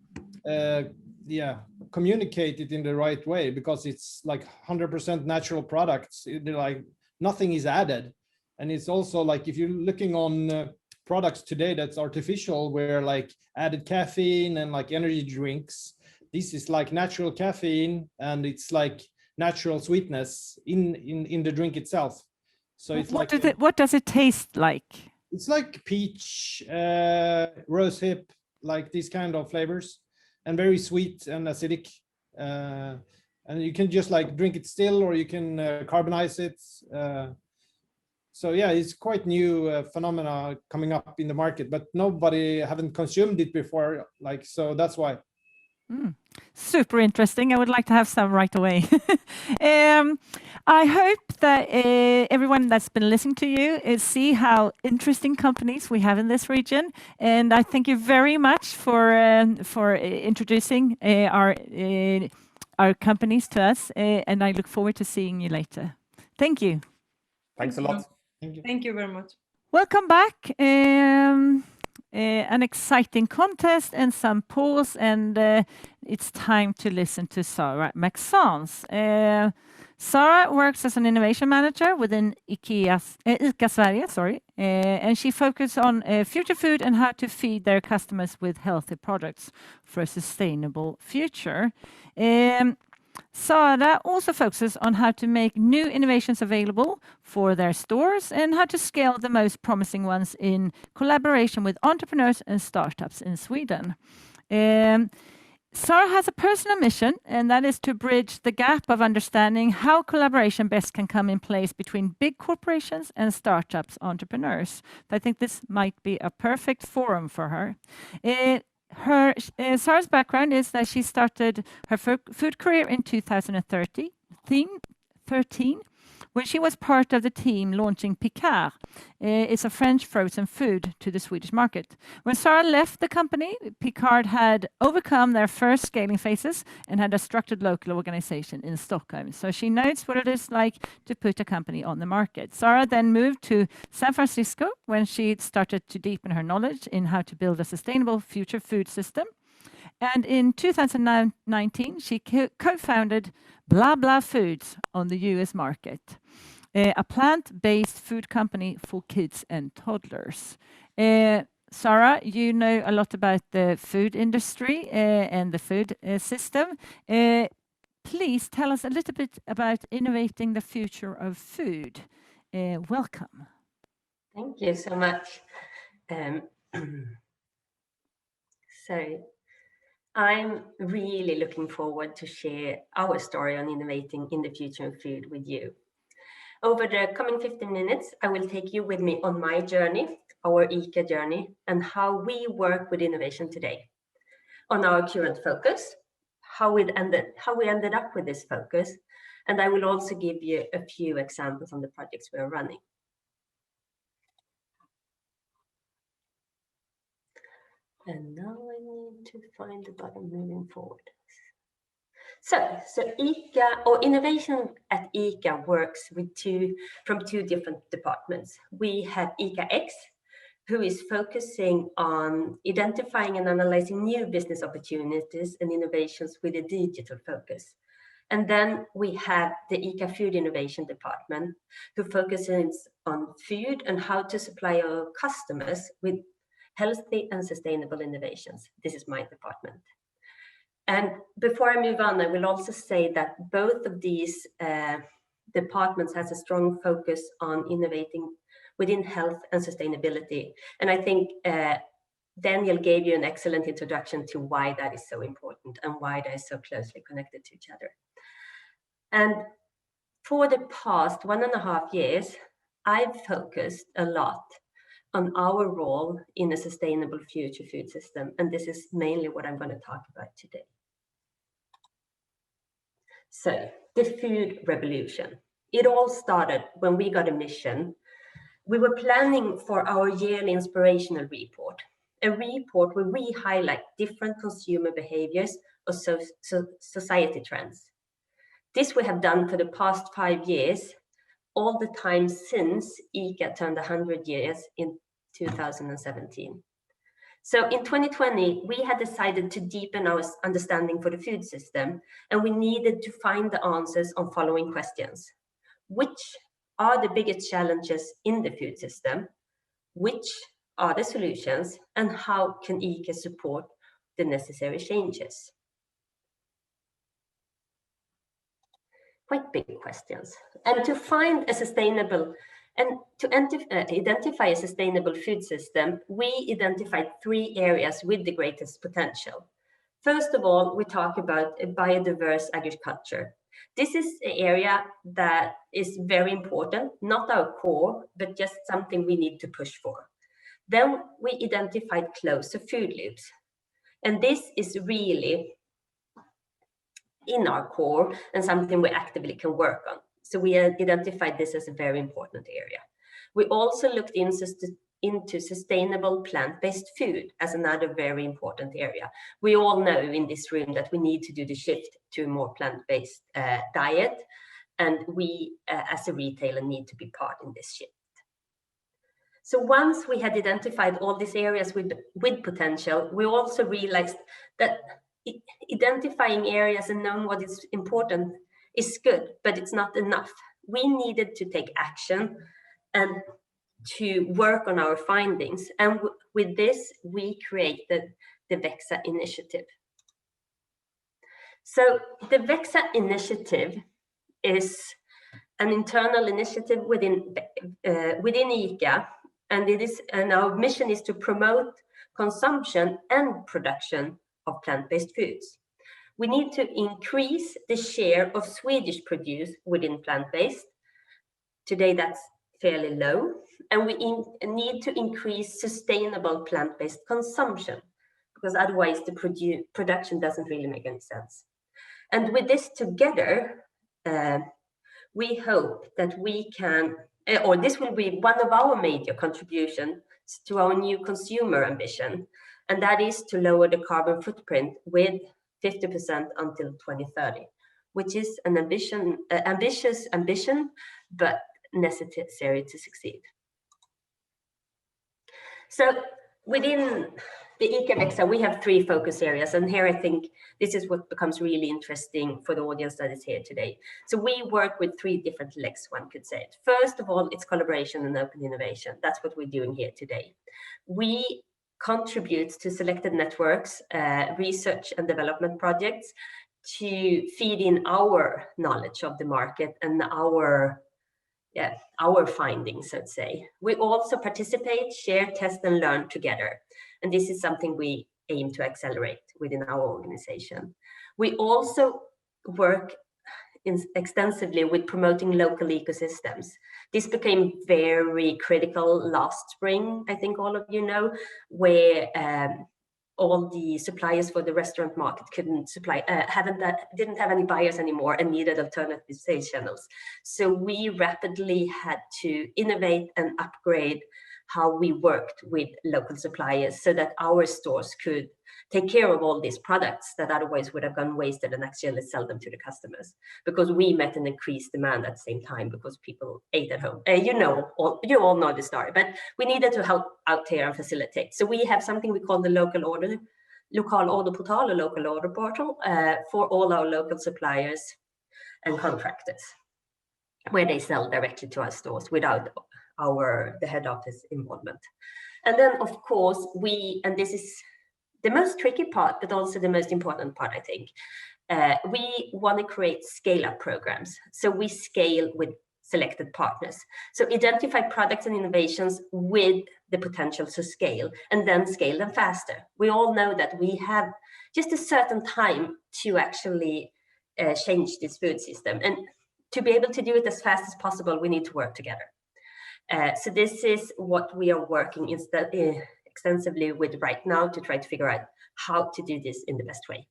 communicate it in the right way, because it's like 100% natural products. Like nothing is added, and it's also like if you're looking on products today that's artificial, where like added caffeine and like energy drinks, this is like natural caffeine and it's like natural sweetness in the drink itself. So it's what does it taste like? It's like peach, rosehip, like these kind of flavors, and very sweet and acidic. And you can just like drink it still, or you can carbonize it. So yeah, it's quite new phenomena coming up in the market, but nobody haven't consumed it before. Like, so that's why. Super interesting. I would like to have some right away. I hope that everyone that's been listening to you see how interesting companies we have in this region, and I thank you very much for introducing our companies to us, and I look forward to seeing you later. Thank you. Thanks a lot. Thank you very much. Welcome back. an exciting contest and some polls, and it's time to listen to Sara Maxence. Sara works as an innovation manager within IKEA Sverige, and she focuses on future food and how to feed their customers with healthy products for a sustainable future. Sara also focuses on how to make new innovations available for their stores and how to scale the most promising ones in collaboration with entrepreneurs and startups in Sweden. Sara has a personal mission, and that is to bridge the gap of understanding how collaboration best can come in place between big corporations and startups entrepreneurs. I think this might be a perfect forum for her. Sara's background is that she started her food career in 2013 when she was part of the team launching Picard. It's a French frozen food to the Swedish market. When Sara left the company, Picard had overcome their first scaling phases and had a structured local organization in Stockholm. So she knows what it is like to put a company on the market. Sara then moved to San Francisco when she started to deepen her knowledge in how to build a sustainable future food system. And in 2019, she co-founded Blah Blah Foods on the US market, a plant-based food company for kids and toddlers. Sara, you know a lot about the food industry and the food system. Please tell us a little bit about innovating the future of food. Welcome. Thank you so much. I'm really looking forward to share our story on innovating in the future of food with you. Over the coming 15 minutes, I will take you with me on my journey, our IKEA journey, and how we work with innovation today. On our current focus, how we ended up with this focus, and I will also give you a few examples on the projects we are running. And now I need to find the button moving forward. So IKEA, or innovation at IKEA, works from two different departments. We have IKEA X, who is focusing on identifying and analyzing new business opportunities and innovations with a digital focus. And then we have the IKEA Food Innovation Department, who focuses on food and how to supply our customers with healthy and sustainable innovations. This is my department. And before I move on, I will also say that both of these departments has a strong focus on innovating within health and sustainability. And I think Daniel gave you an excellent introduction to why that is so important and why they are so closely connected to each other. And for the past 1.5 years, I've focused a lot on our role in a sustainable future food system. And this is mainly what I'm going to talk about today. So, the food revolution. It all started when we got a mission. We were planning for our yearly inspirational report, a report where we highlight different consumer behaviors or society trends. This we have done for the past 5 years, all the time since IKEA turned 100 years in 2017. So in 2020, we had decided to deepen our understanding for the food system, and we needed to find the answers on following questions. Which are the biggest challenges in the food system? Which are the solutions? And how can IKEA support the necessary changes? Quite big questions. And to find a sustainable and to identify a sustainable food system, we identified 3 areas with the greatest potential. First of all, we talk about a biodiverse agriculture. This is an area that is very important, not our core, but just something we need to push for. Then we identified closer food loops. And this is really in our core and something we actively can work on. So we identified this as a very important area. We also looked into sustainable plant-based food as another very important area. We all know in this room that we need to do the shift to a more plant-based diet, and we as a retailer need to be part in this shift. So once we had identified all these areas with potential, we also realized that identifying areas and knowing what is important is good, but it's not enough. We needed to take action and to work on our findings. And with this, we created the VEXA initiative. So the VEXA initiative is an internal initiative within IKEA, and our mission is to promote consumption and production of plant-based foods. We need to increase the share of Swedish produce within plant-based. Today that's fairly low, and we need to increase sustainable plant-based consumption, because otherwise the production doesn't really make any sense. And with this together, we hope that we can, or this will be one of our major contributions to our new consumer ambition, and that is to lower the carbon footprint with 50% until 2030, which is an ambitious ambition, but necessary to succeed. So within the IKEA VEXA, we have 3 focus areas, and here I think this is what becomes really interesting for the audience that is here today. So we work with 3 different legs, one could say. First of all, it's collaboration and open innovation. That's what we're doing here today. We contribute to selected networks, research and development projects to feed in our knowledge of the market and our findings, let's say. We also participate, share, test, and learn together. And this is something we aim to accelerate within our organization. We also work extensively with promoting local ecosystems. This became very critical last spring, I think all of you know, where all the suppliers for the restaurant market couldn't supply, didn't have any buyers anymore and needed alternative sales channels. So we rapidly had to innovate and upgrade how we worked with local suppliers so that our stores could take care of all these products that otherwise would have gone wasted and actually sell them to the customers, because we met an increased demand at the same time because people ate at home. You all know the story, but we needed to help out here and facilitate. So we have something we call the local order portal, a local order portal for all our local suppliers and contractors, where they sell directly to our stores without the head office involvement. And then of course and this is the most tricky part, but also the most important part, I think. We want to create scale-up programs. So we scale with selected partners. So identify products and innovations with the potential to scale, and then scale them faster. We all know that we have just a certain time to actually change this food system. And to be able to do it as fast as possible, we need to work together. So this is what we are working extensively with right now to try to figure out how to do this in the best way.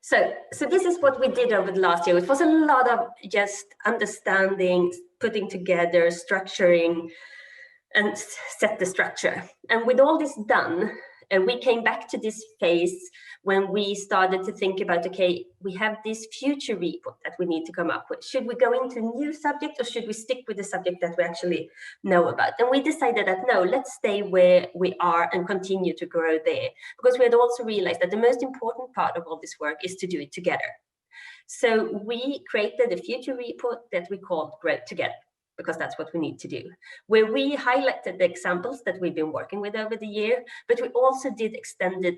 So this is what we did over the last year. It was a lot of just understanding, putting together, structuring, and set the structure. And with all this done, we came back to this phase when we started to think about, okay, we have this future report that we need to come up with. Should we go into a new subject, or should we stick with the subject that we actually know about? And we decided that no, let's stay where we are and continue to grow there, because we had also realized that the most important part of all this work is to do it together. So we created a future report that we called Grow Together, because that's what we need to do, where we highlighted the examples that we've been working with over the year, but we also did extended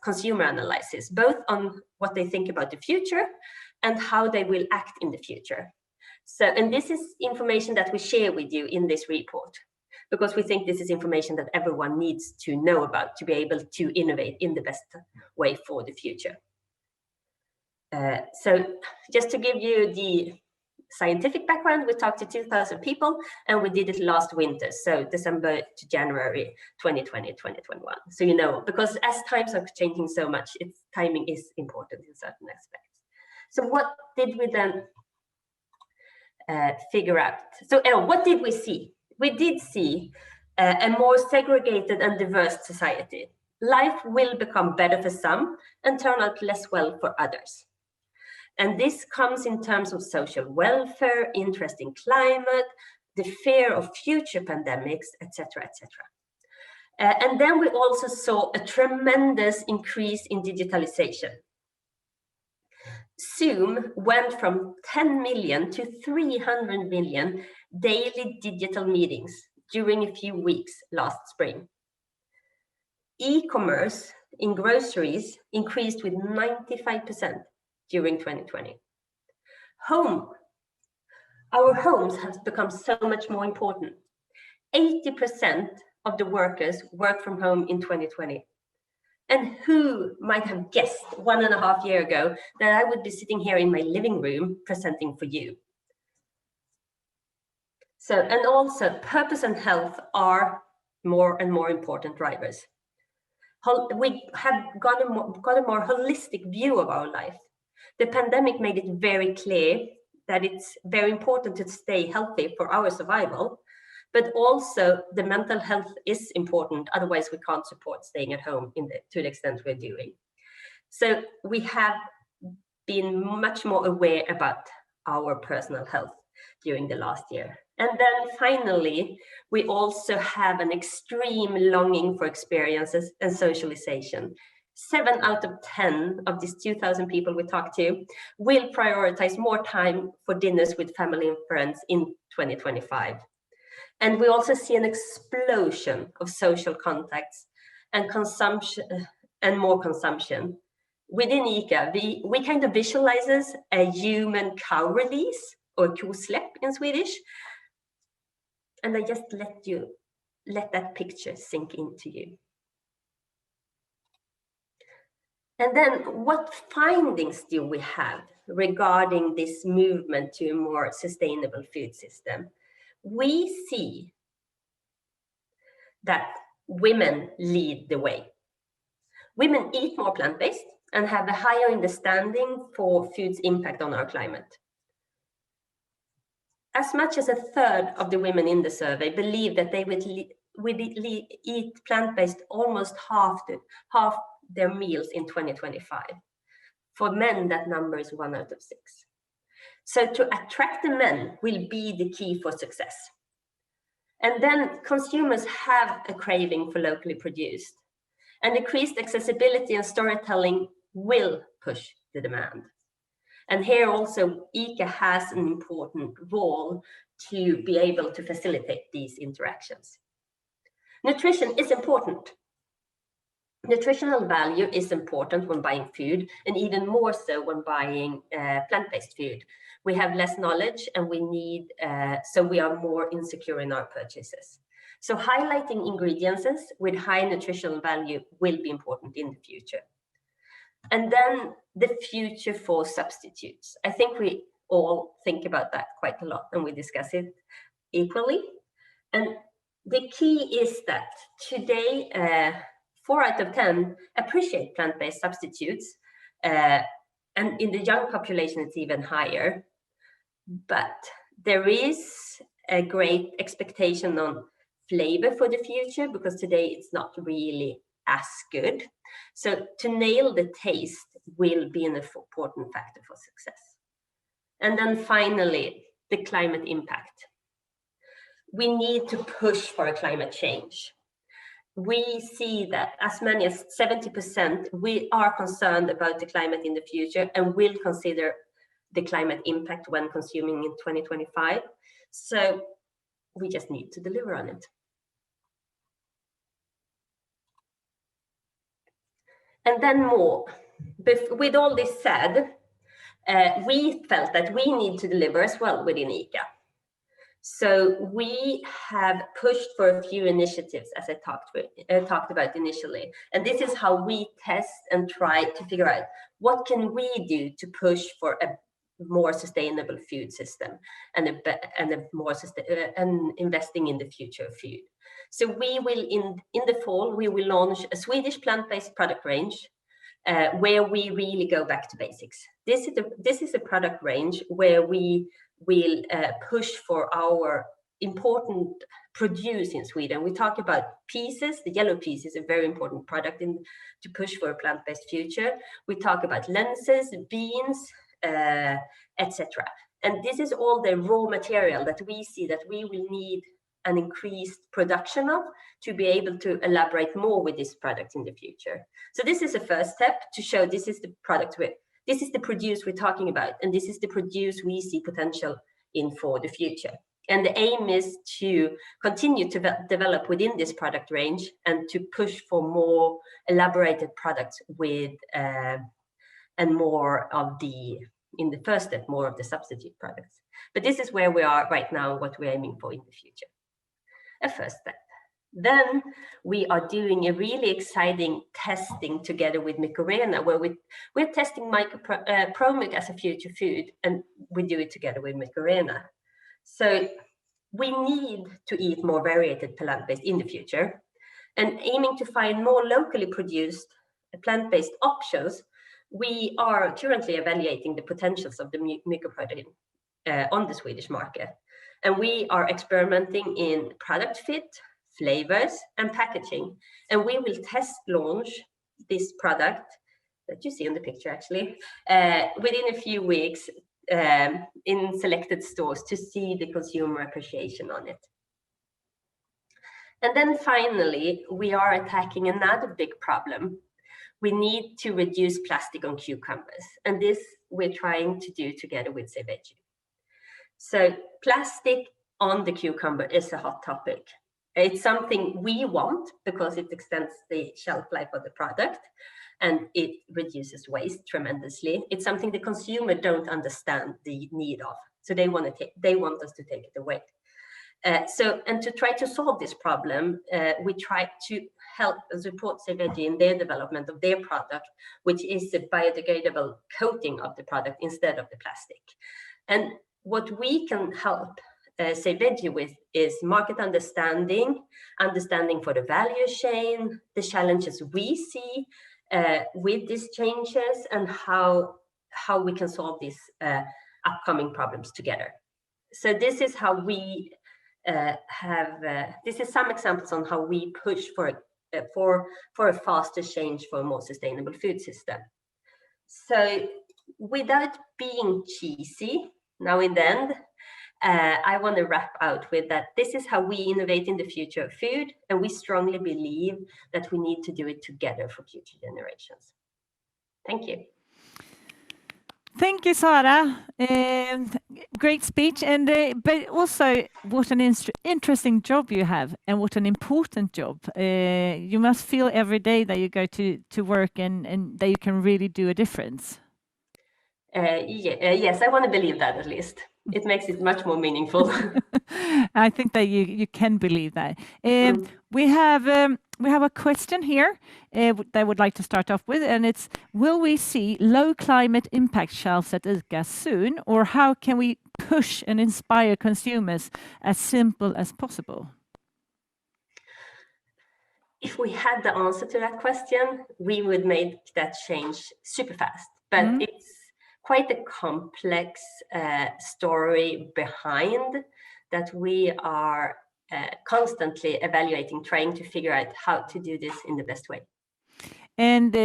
consumer analysis, both on what they think about the future and how they will act in the future. So, and this is information that we share with you in this report, because we think this is information that everyone needs to know about to be able to innovate in the best way for the future. So just to give you the scientific background, we talked to 2,000 people, and we did it last winter, so December to January 2020, 2021. So you know, because as times are changing so much, timing is important in certain aspects. So what did we then figure out? So what did we see? We did see a more segregated and diverse society. Life will become better for some and turn out less well for others. And this comes in terms of social welfare, interest in climate, the fear of future pandemics, etc., etc. And then we also saw a tremendous increase in digitalization. Zoom went from 10 million to 300 million daily digital meetings during a few weeks last spring. E-commerce in groceries increased with 95% during 2020. Our homes have become so much more important. 80% of the workers work from home in 2020. And who might have guessed 1.5 years ago that I would be sitting here in my living room presenting for you? So, and also purpose and health are more and more important drivers. We have got a more holistic view of our life. The pandemic made it very clear that it's very important to stay healthy for our survival, but also the mental health is important. Otherwise, we can't support staying at home to the extent we're doing. So we have been much more aware about our personal health during the last year. And then finally, we also have an extreme longing for experiences and socialization. 7 out of 10 of these 2,000 people we talked to will prioritize more time for dinners with family and friends in 2025. And we also see an explosion of social contacts and consumption and more consumption. Within IKEA, we kind of visualizes a human cow release, or kosläpp in Swedish. And I just let that picture sink into you. And then what findings do we have regarding this movement to a more sustainable food system? We see that women lead the way. Women eat more plant-based and have a higher understanding for food's impact on our climate. As much as 1/3 of the women in the survey believe that they would eat plant-based almost half their meals in 2025. For men, that number is 1 out of 6. So to attract the men will be the key for success. And then consumers have a craving for locally produced, and increased accessibility and storytelling will push the demand. And here also IKEA has an important role to be able to facilitate these interactions. Nutrition is important. Nutritional value is important when buying food, and even more so when buying plant-based food. We have less knowledge, and so we are more insecure in our purchases. So highlighting ingredients with high nutritional value will be important in the future. And then the future for substitutes. I think we all think about that quite a lot, and we discuss it equally. And the key is that today, 4 out of 10 appreciate plant-based substitutes, and in the young population, it's even higher. But there is a great expectation on flavor for the future, because today it's not really as good. So to nail the taste will be an important factor for success. And then finally, the climate impact. We need to push for a climate change. We see that as many as 70% we are concerned about the climate in the future and will consider the climate impact when consuming in 2025. So we just need to deliver on it. And then more. With all this said, we felt that we need to deliver as well within IKEA. So we have pushed for a few initiatives, as I talked about initially. And this is how we test and try to figure out what can we do to push for a more sustainable food system and investing in the future of food. So we will in the fall we will launch a Swedish plant-based product range where we really go back to basics. This is a product range where we will push for our important produce in Sweden. We talk about pieces. The yellow piece is a very important product to push for a plant-based future. We talk about lenses, beans, etc. And this is all the raw material that we see that we will need an increased production of to be able to elaborate more with this product in the future. So this is the first step to show this is the product this is the produce we're talking about, and this is the produce we see potential in for the future. And the aim is to continue to develop within this product range and to push for more elaborated products with and more of the, in the first step, more of the substitute products. But this is where we are right now, what we're aiming for in the future. A first step. Then we are doing a really exciting testing together with Mycorena, where we're testing Mycopromic as a future food, and we do it together with Mycorena. So we need to eat more varied plant-based in the future, and aiming to find more locally produced plant-based options. We are currently evaluating the potentials of the mycoprotein on the Swedish market, and we are experimenting in product fit, flavors, and packaging. And we will test launch this product that you see in the picture actually within a few weeks in selected stores to see the consumer appreciation on it. And then finally, we are attacking another big problem. We need to reduce plastic on cucumbers, and this we're trying to do together with Veggie. So plastic on the cucumber is a hot topic. It's something we want because it extends the shelf life of the product and it reduces waste tremendously. It's something the consumer don't understand the need of. So they want us to take it away. And to try to solve this problem, we try to help and support Veggie in their development of their product, which is a biodegradable coating of the product instead of the plastic. And what we can help Veggie with is market understanding for the value chain, the challenges we see with these changes, and how we can solve these upcoming problems together. So this is how we this is some examples on how we push for a faster change for a more sustainable food system. So without being cheesy, now in the end, I want to wrap out with that this is how we innovate in the future of food, and we strongly believe that we need to do it together for future generations. Thank you. Thank you, Sara. Great speech, and but also what an interesting job you have, and what an important job. You must feel every day that you go to work and that you can really do a difference. Yes, I want to believe that at least. It makes it much more meaningful. I think that you can believe that. We have a question here that I would like to start off with, and it's: will we see low climate impact shelves at ICA soon, or how can we push and inspire consumers as simple as possible? If we had the answer to that question, we would make that change super fast. But it's quite a complex story behind that we are constantly evaluating, trying to figure out how to do this in the best way. And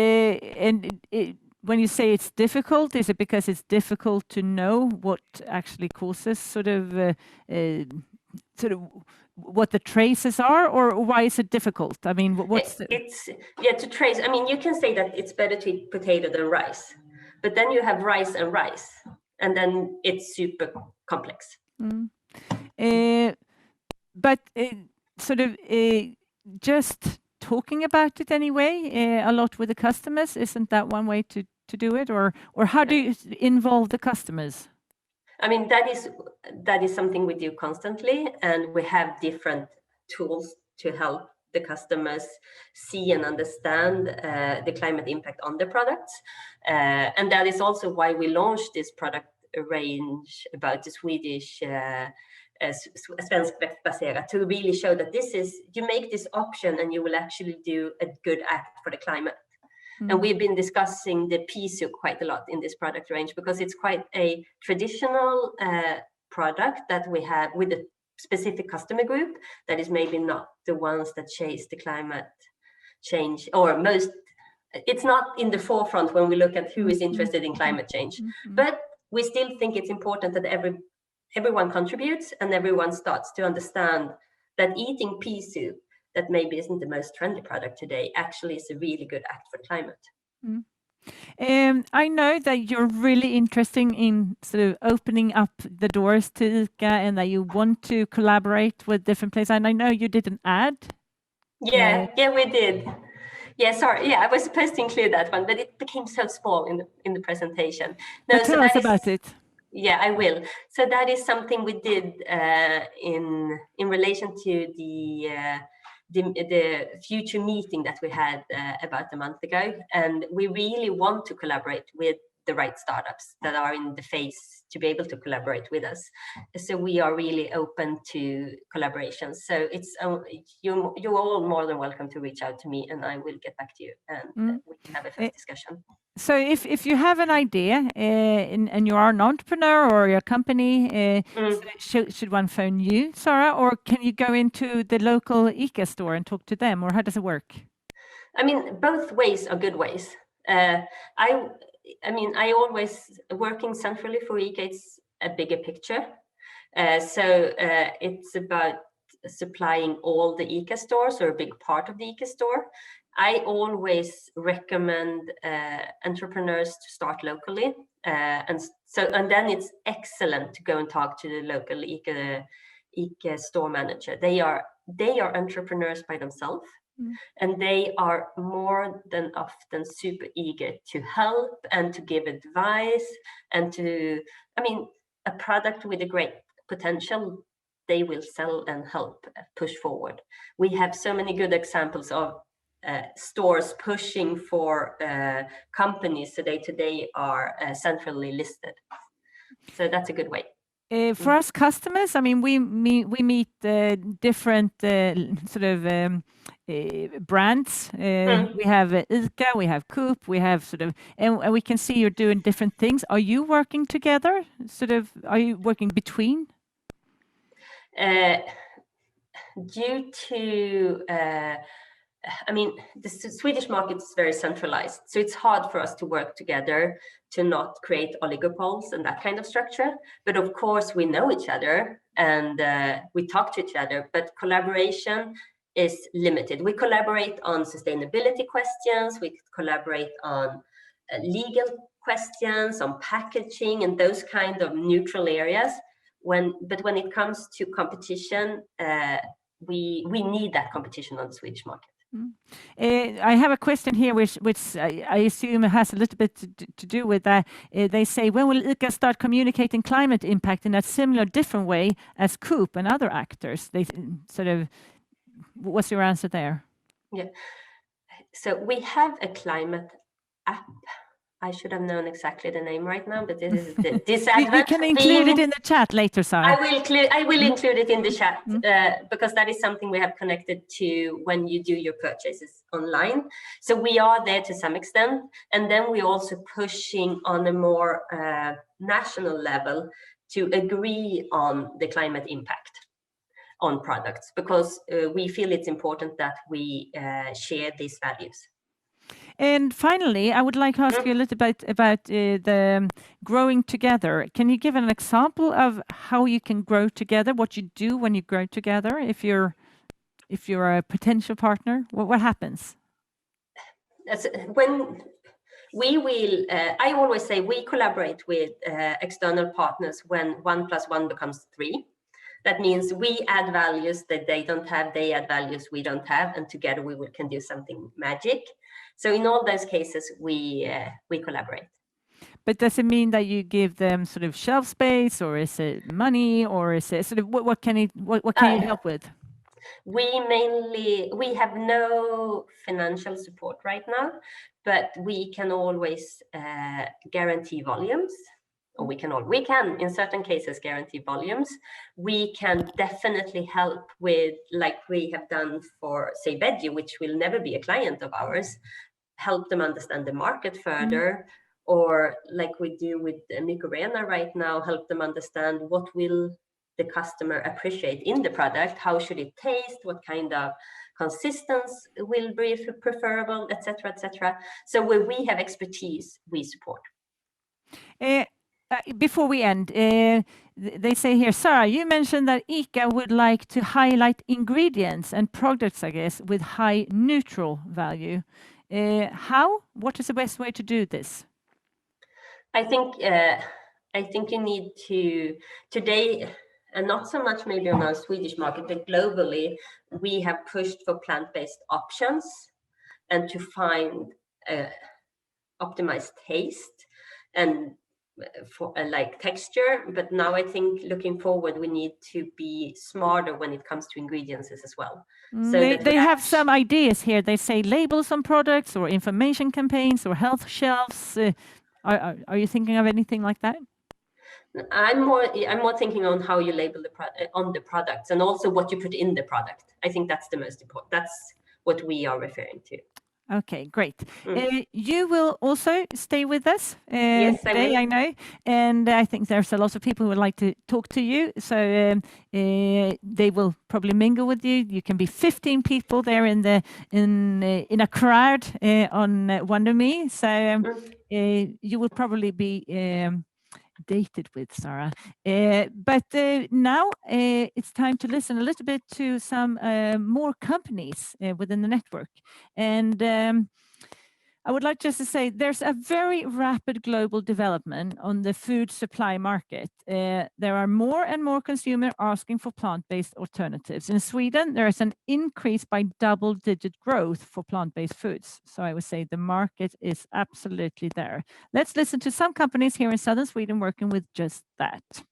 when you say it's difficult, is it because it's difficult to know what actually causes sort of what the traces are, or why is it difficult? I mean, what's to trace. I mean, you can say that it's better to eat potato than rice. But then you have rice and rice, and then it's super complex. But just talking about it anyway, a lot with the customers, isn't that one way to do it? Or how do you involve the customers? I mean, that is something we do constantly, and we have different tools to help the customers see and understand the climate impact on the products. And that is also why we launched this product range about the Swedish svenskbaserat, to really show that this is, you make this option and you will actually do a good act for the climate. And we've been discussing the pea soup quite a lot in this product range, because it's quite a traditional product that we have with a specific customer group that is maybe not the ones that chase the climate change, or it's not in the forefront when we look at who is interested in climate change. But we still think it's important that everyone contributes and everyone starts to understand that eating pea soup, that maybe isn't the most trendy product today, actually is a really good act for climate. I know that you're really interested in sort of opening up the doors to ICA and that you want to collaborate with different places. And I know you did an ad. Yeah, we did. Yeah, sorry. Yeah, I was supposed to include that one, but it became so small in the presentation. No, but tell us about it. Yeah, I will. So that is something we did in relation to the future meeting that we had about a month ago, and we really want to collaborate with the right startups that are in the phase to be able to collaborate with us. So we are really open to collaborations. So it's you're all more than welcome to reach out to me, and I will get back to you, and we can have a first discussion. So if you have an idea and you are an entrepreneur or your company, should one phone you, Sara, or can you go into the local IKEA store and talk to them, or how does it work? I mean, both ways are good ways. I always, working centrally for IKEA, it's a bigger picture. So it's about supplying all the IKEA stores or a big part of the IKEA store. I always recommend entrepreneurs to start locally, and then it's excellent to go and talk to the local IKEA store manager. They are entrepreneurs by themselves, and they are more than often super eager to help and to give advice and a product with a great potential, they will sell and help push forward. We have so many good examples of stores pushing for companies today are centrally listed. So that's a good way. For us customers, I mean, we meet different sort of brands. We have ICA, we have Coop, we have sort of, and we can see you're doing different things. Are you working together? Are you working between? Due to the Swedish market is very centralized, so it's hard for us to work together to not create oligopoles and that kind of structure. But of course, we know each other and we talk to each other, but collaboration is limited. We collaborate on sustainability questions, we collaborate on legal questions, on packaging and those kind of neutral areas. But when it comes to competition, we need that competition on the Swedish market. I have a question here, which I assume has a little bit to do with that. They say, when will ICA start communicating climate impact in a similar, different way as Coop and other actors? They sort of, what's your answer there? Yeah, so we have a climate app. I should have known exactly the name right now, but this is the disadvantage. You can include it in the chat later, Sara. I will include it in the chat because that is something we have connected to when you do your purchases online. So we are there to some extent, and then we're also pushing on a more national level to agree on the climate impact on products, because we feel it's important that we share these values. And finally, I would like to ask you a little bit about the growing together. Can you give an example of how you can grow together? What you do when you grow together? If you're a potential partner, what happens? When we will, I always say we collaborate with external partners when 1 + 1 becomes 3. That means we add values that they don't have, they add values we don't have, and together we can do something magic. So in all those cases, we collaborate. But does it mean that you give them sort of shelf space, or is it money, or is it sort of what can you help with? We have no financial support right now, but we can always guarantee volumes. Or we can in certain cases guarantee volumes. We can definitely help with, like we have done for, say, Veggie, which will never be a client of ours, help them understand the market further, or like we do with Mycorena right now, help them understand what will the customer appreciate in the product, how should it taste, what kind of consistency will be preferable, etc., etc. So where we have expertise, we support. before we end, they say here, Sara, you mentioned that IKEA would like to highlight ingredients and products, I guess, with high neutral value. How? What is the best way to do this? I think you need to today, and not so much maybe on our Swedish market, but globally, we have pushed for plant-based options and to find optimized taste and for like texture. But now I think looking forward, we need to be smarter when it comes to ingredients as well. So they have some ideas here. They say labels on products or information campaigns or health shelves. Are you thinking of anything like that? I'm more thinking on how you label on the products and also what you put in the product. I think that's the most important. That's what we are referring to. Okay, great. You will also stay with us yes, today, I know, and I think there's a lot of people who would like to talk to you. So they will probably mingle with you. You can be 15 people there in a crowd on Wonder.me. So you will probably be dated with, Sara. But now it's time to listen a little bit to some more companies within the network. And I would like just to say there's a very rapid global development on the food supply market. There are more and more consumers asking for plant-based alternatives. In Sweden, there is an increase by double-digit growth for plant-based foods. So I would say the market is absolutely there. Let's listen to some companies here in southern Sweden working with just that.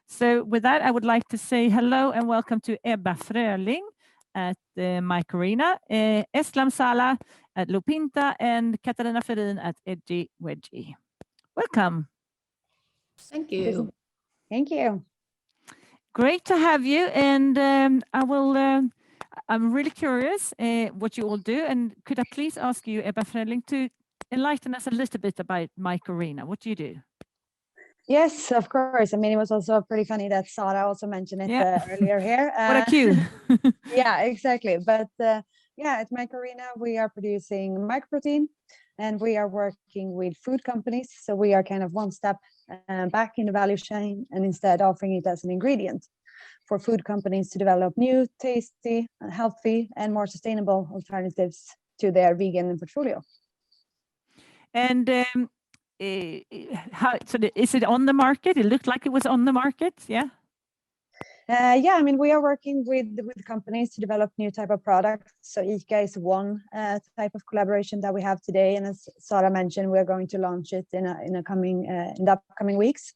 So with that, I would like to say hello and welcome to Ebba Fröling at Mycorena, Eslam Salah at Lupinta, and Katarina Furin at Edgy Veggie. Welcome. Thank you. Thank you. Great to have you. And I'm really curious what you all do. And could I please ask you, Ebba Fröling, to enlighten us a little bit about Mycorena? What do you do? Yes, of course. I mean, it was also pretty funny that Sara also mentioned it earlier here. What a cue. Yeah, exactly. But at Mycorena, we are producing microprotein and we are working with food companies. So we are kind of one step back in the value chain and instead offering it as an ingredient for food companies to develop new, tasty, healthy, and more sustainable alternatives to their vegan portfolio. And is it on the market? It looked like it was on the market, yeah? I mean, we are working with companies to develop new type of products. So IKEA is one type of collaboration that we have today. And as Sara mentioned, we're going to launch it in the upcoming weeks.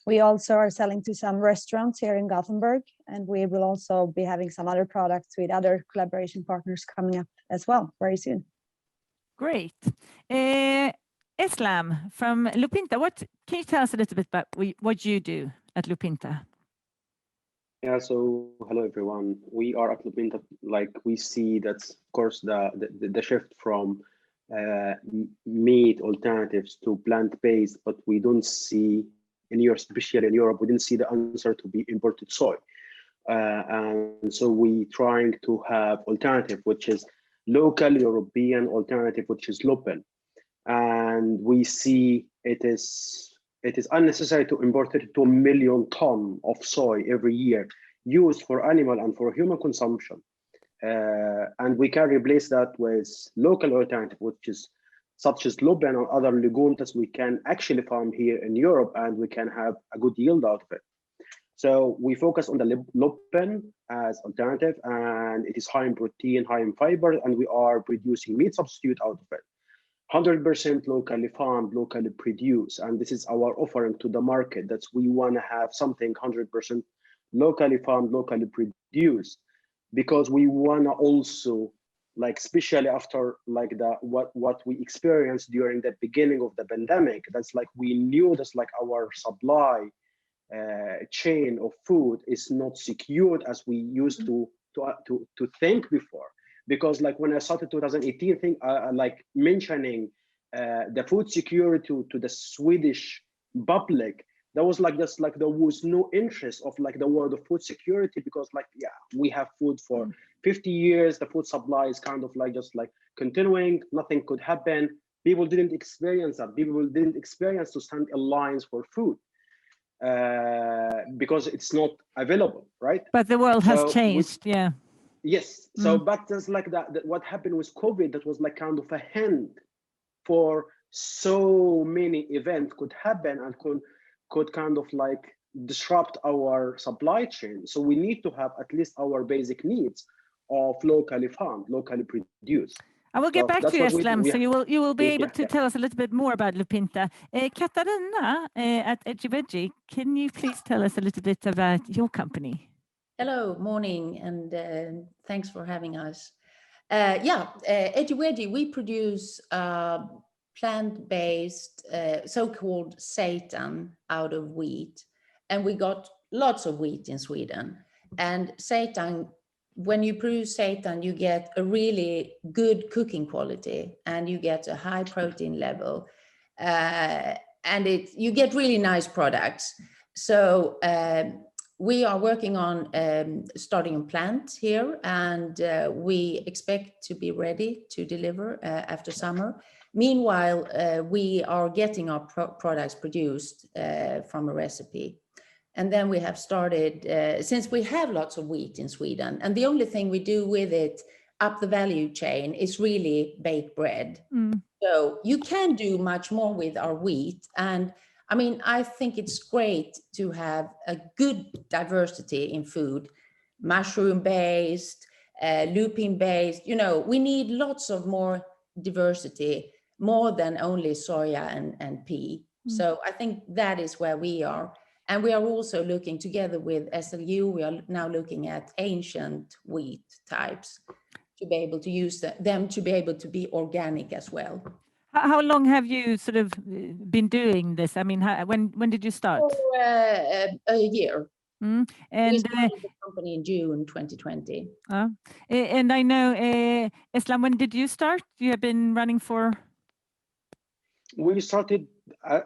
We also are selling to some restaurants here in Gothenburg, and we will also be having some other products with other collaboration partners coming up as well very soon. Great. Eslam from Lupinta, can you tell us a little bit about what you do at Lupinta? Yeah, so hello everyone. We are at Lupinta, like we see that's of course the shift from meat alternatives to plant-based, but we don't see in Europe, especially in Europe, we didn't see the answer to be imported soy. And so we trying to have alternative, which is local European alternative, which is Lupin. And we see it is unnecessary to import 2 million tons of soy every year used for animal and for human consumption. And we can replace that with local alternative, which is such as Lupin and other legumes we can actually farm here in Europe, and we can have a good yield out of it. So we focus on the Lupin as alternative, and it is high in protein, high in fiber, and we are producing meat substitute out of it. 100% locally farmed, locally produced, and this is our offering to the market. That's we want to have something 100% locally farmed, locally produced, because we want to also, like especially after like what we experienced during the beginning of the pandemic. That's like we knew that's like our supply chain of food is not secured as we used to think before. Because like when I started 2018 thing, like mentioning the food security to the Swedish public, that was like just like there was no interest of like the word of food security, because like we have food for 50 years, the food supply is kind of like just like continuing, nothing could happen. People didn't experience that. People didn't experience to stand in lines for food because it's not available, right? But the world has changed, yeah. Yes. So, but just like that, what happened with COVID, that was like kind of a hint for so many events could happen and could kind of like disrupt our supply chain. So we need to have at least our basic needs of locally farmed, locally produced. I will get back to you, Eslam, so you will be able to tell us a little bit more about Lupinta. Katarina at Edgy Veggie, can you please tell us a little bit about your company? Hello, morning, and thanks for having us. Edgy Veggie, we produce plant-based, so-called seitan out of wheat, and we got lots of wheat in Sweden. And seitan, when you produce seitan, you get a really good cooking quality, and you get a high protein level, and you get really nice products. So we are working on starting a plant here, and we expect to be ready to deliver after summer. Meanwhile, we are getting our products produced from a recipe. And then we have started, since we have lots of wheat in Sweden, and the only thing we do with it up the value chain is really bake bread. So you can do much more with our wheat. And I mean, I think it's great to have a good diversity in food, mushroom-based, lupin-based, we need lots of more diversity, more than only soya and pea. So I think that is where we are. And we are also looking together with SLU, we are now looking at ancient wheat types to be able to use them to be able to be organic as well. How long have you sort of been doing this? I mean, when did you start? A year. And we started the company in June 2020. And I know, Eslam, when did you start? You have been running for? We started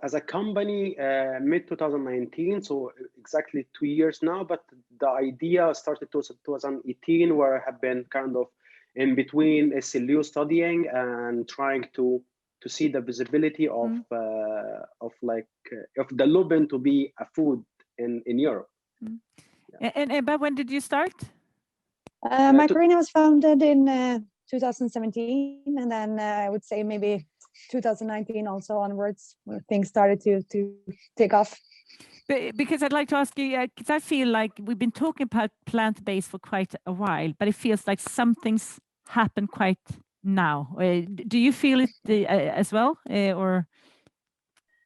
as a company mid-2019, so exactly 2 years now, but the idea started 2018, where I have been kind of in between SLU studying and trying to see the visibility of the lupin to be a food in Europe. And Ebba, when did you start? Mycorena was founded in 2017, and then I would say maybe 2019 also onwards, where things started to take off. Because I'd like to ask you, because I feel like we've been talking about plant-based for quite a while, but it feels like something's happened quite now. Do you feel it as well, or?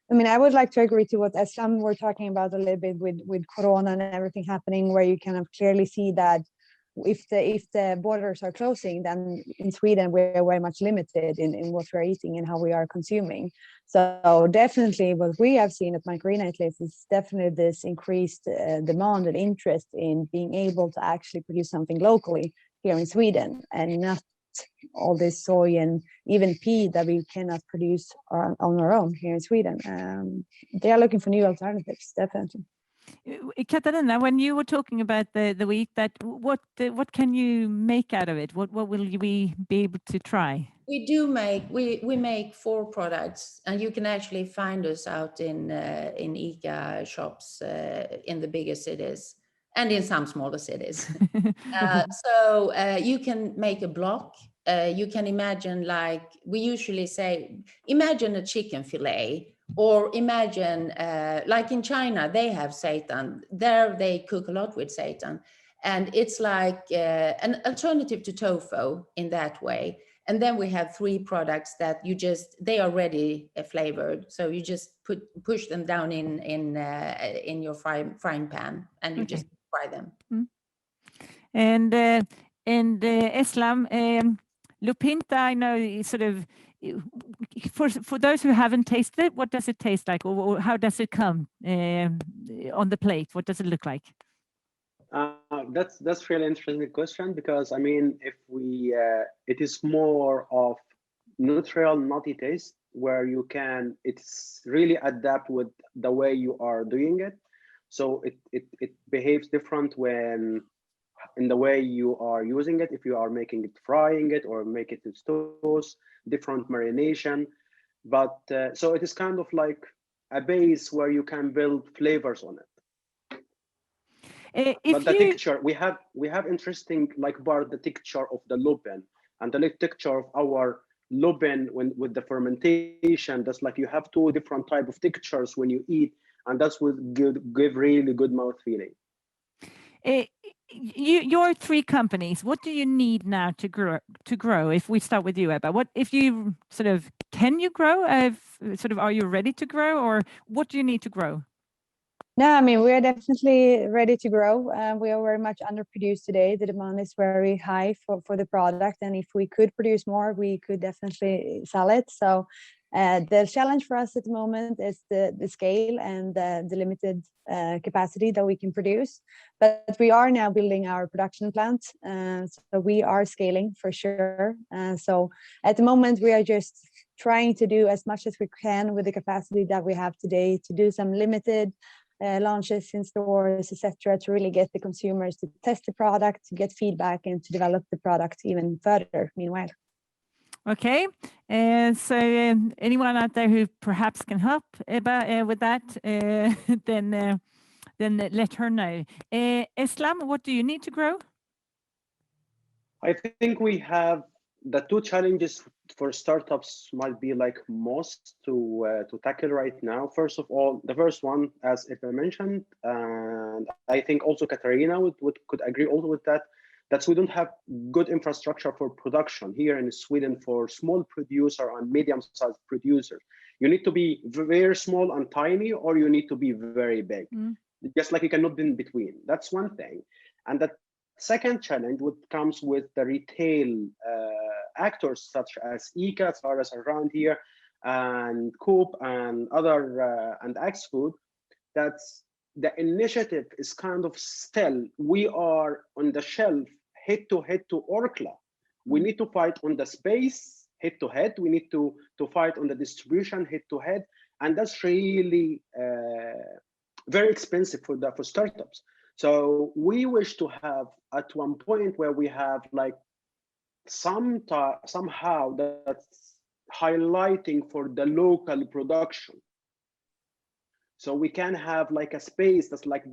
I mean, I would like to agree to what Eslam were talking about a little bit with Corona and everything happening, where you kind of clearly see that if the borders are closing, then in Sweden we're very much limited in what we're eating and how we are consuming. So definitely what we have seen at Mycorena at least is definitely this increased demand and interest in being able to actually produce something locally here in Sweden, and not all this soy and even pea that we cannot produce on our own here in Sweden. They are looking for new alternatives, definitely. Katarina, when you were talking about the wheat, what can you make out of it? What will we be able to try? We make 4 products, and you can actually find us out in IKEA shops in the bigger cities and in some smaller cities. So you can make a block. You can imagine, like we usually say, imagine a chicken fillet. Or imagine, like in China, they have seitan. There they cook a lot with seitan. And it's like an alternative to tofu in that way. And then we have 3 products that they are ready flavored. So you just push them down in your frying pan, and you just fry them. And Eslam, Lupinta, I know sort of, for those who haven't tasted it, what does it taste like, or how does it come on the plate? What does it look like? That's really interesting question, because I mean, if we it is more of neutral, nutty taste, where it's really adapt with the way you are doing it. So it behaves different when in the way you are using it, if you are making it, frying it, or make it in toast, different marination. but so it is kind of like a base where you can build flavors on it. But the texture, we have interesting like part the texture of the Lupin and the texture of our Lupin with the fermentation. That's like you have two different type of textures when you eat, and that's what give really good mouth feeling. Your three companies, what do you need now to grow? If we start with you, Ebba, what if you can you grow? Are you ready to grow, or what do you need to grow? No, I mean, we are definitely ready to grow. We are very much underproduced today. The demand is very high for the product, and if we could produce more, we could definitely sell it. So the challenge for us at the moment is the scale and the limited capacity that we can produce. But we are now building our production plant, so we are scaling for sure. So at the moment, we are just trying to do as much as we can with the capacity that we have today to do some limited launches in stores, etc., to really get the consumers to test the product, to get feedback, and to develop the product even further meanwhile. Okay, so anyone out there who perhaps can help Ebba with that, then let her know. Eslam, what do you need to grow? I think we have the two challenges for startups might be like most to tackle right now. First of all, the first one, as Ebba mentioned, and I think also Katarina could agree also with that, that we don't have good infrastructure for production here in Sweden for small producer and medium-sized producers. You need to be very small and tiny, or you need to be very big. Just like you cannot be in between. That's one thing. And the second challenge comes with the retail actors such as IKEA, Sara around here, and Coop and other and Axfood. That's the initiative is kind of still, we are on the shelf head to head to Orkla. We need to fight on the space head to head. We need to fight on the distribution head to head, and that's really very expensive for startups. So we wish to have at one point where we have like somehow that's highlighting for the local production. So we can have like a space that's like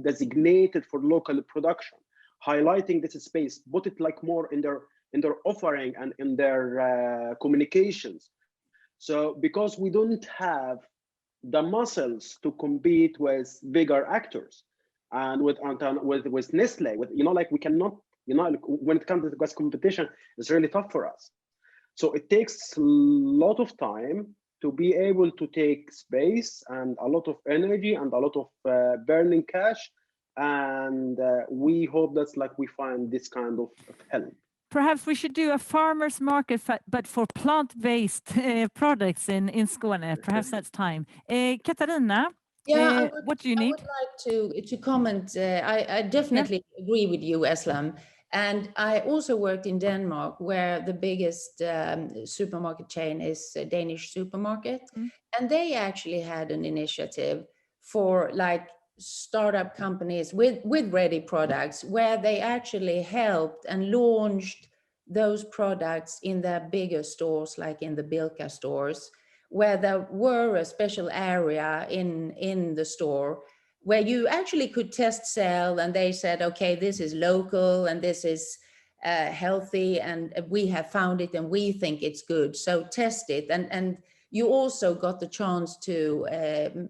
designated for local production, highlighting this space, put it like more in their offering and in their communications. So because we don't have the muscles to compete with bigger actors and with Nestle, with like we cannot, like when it comes to the competition, it's really tough for us. So it takes a lot of time to be able to take space and a lot of energy and a lot of burning cash, and we hope that's like we find this kind of help. Perhaps we should do a farmer's market, but for plant-based products in Skåne. Perhaps that's time. Katarina, what do you need? I would like to comment. I definitely agree with you, Eslam. And I also worked in Denmark, where the biggest supermarket chain is a Danish supermarket. And they actually had an initiative for like startup companies with ready products, where they actually helped and launched those products in their bigger stores, like in the Bilka stores, where there were a special area in the store where you actually could test sell, and they said, okay, this is local and this is healthy, and we have found it and we think it's good, so test it. And you also got the chance to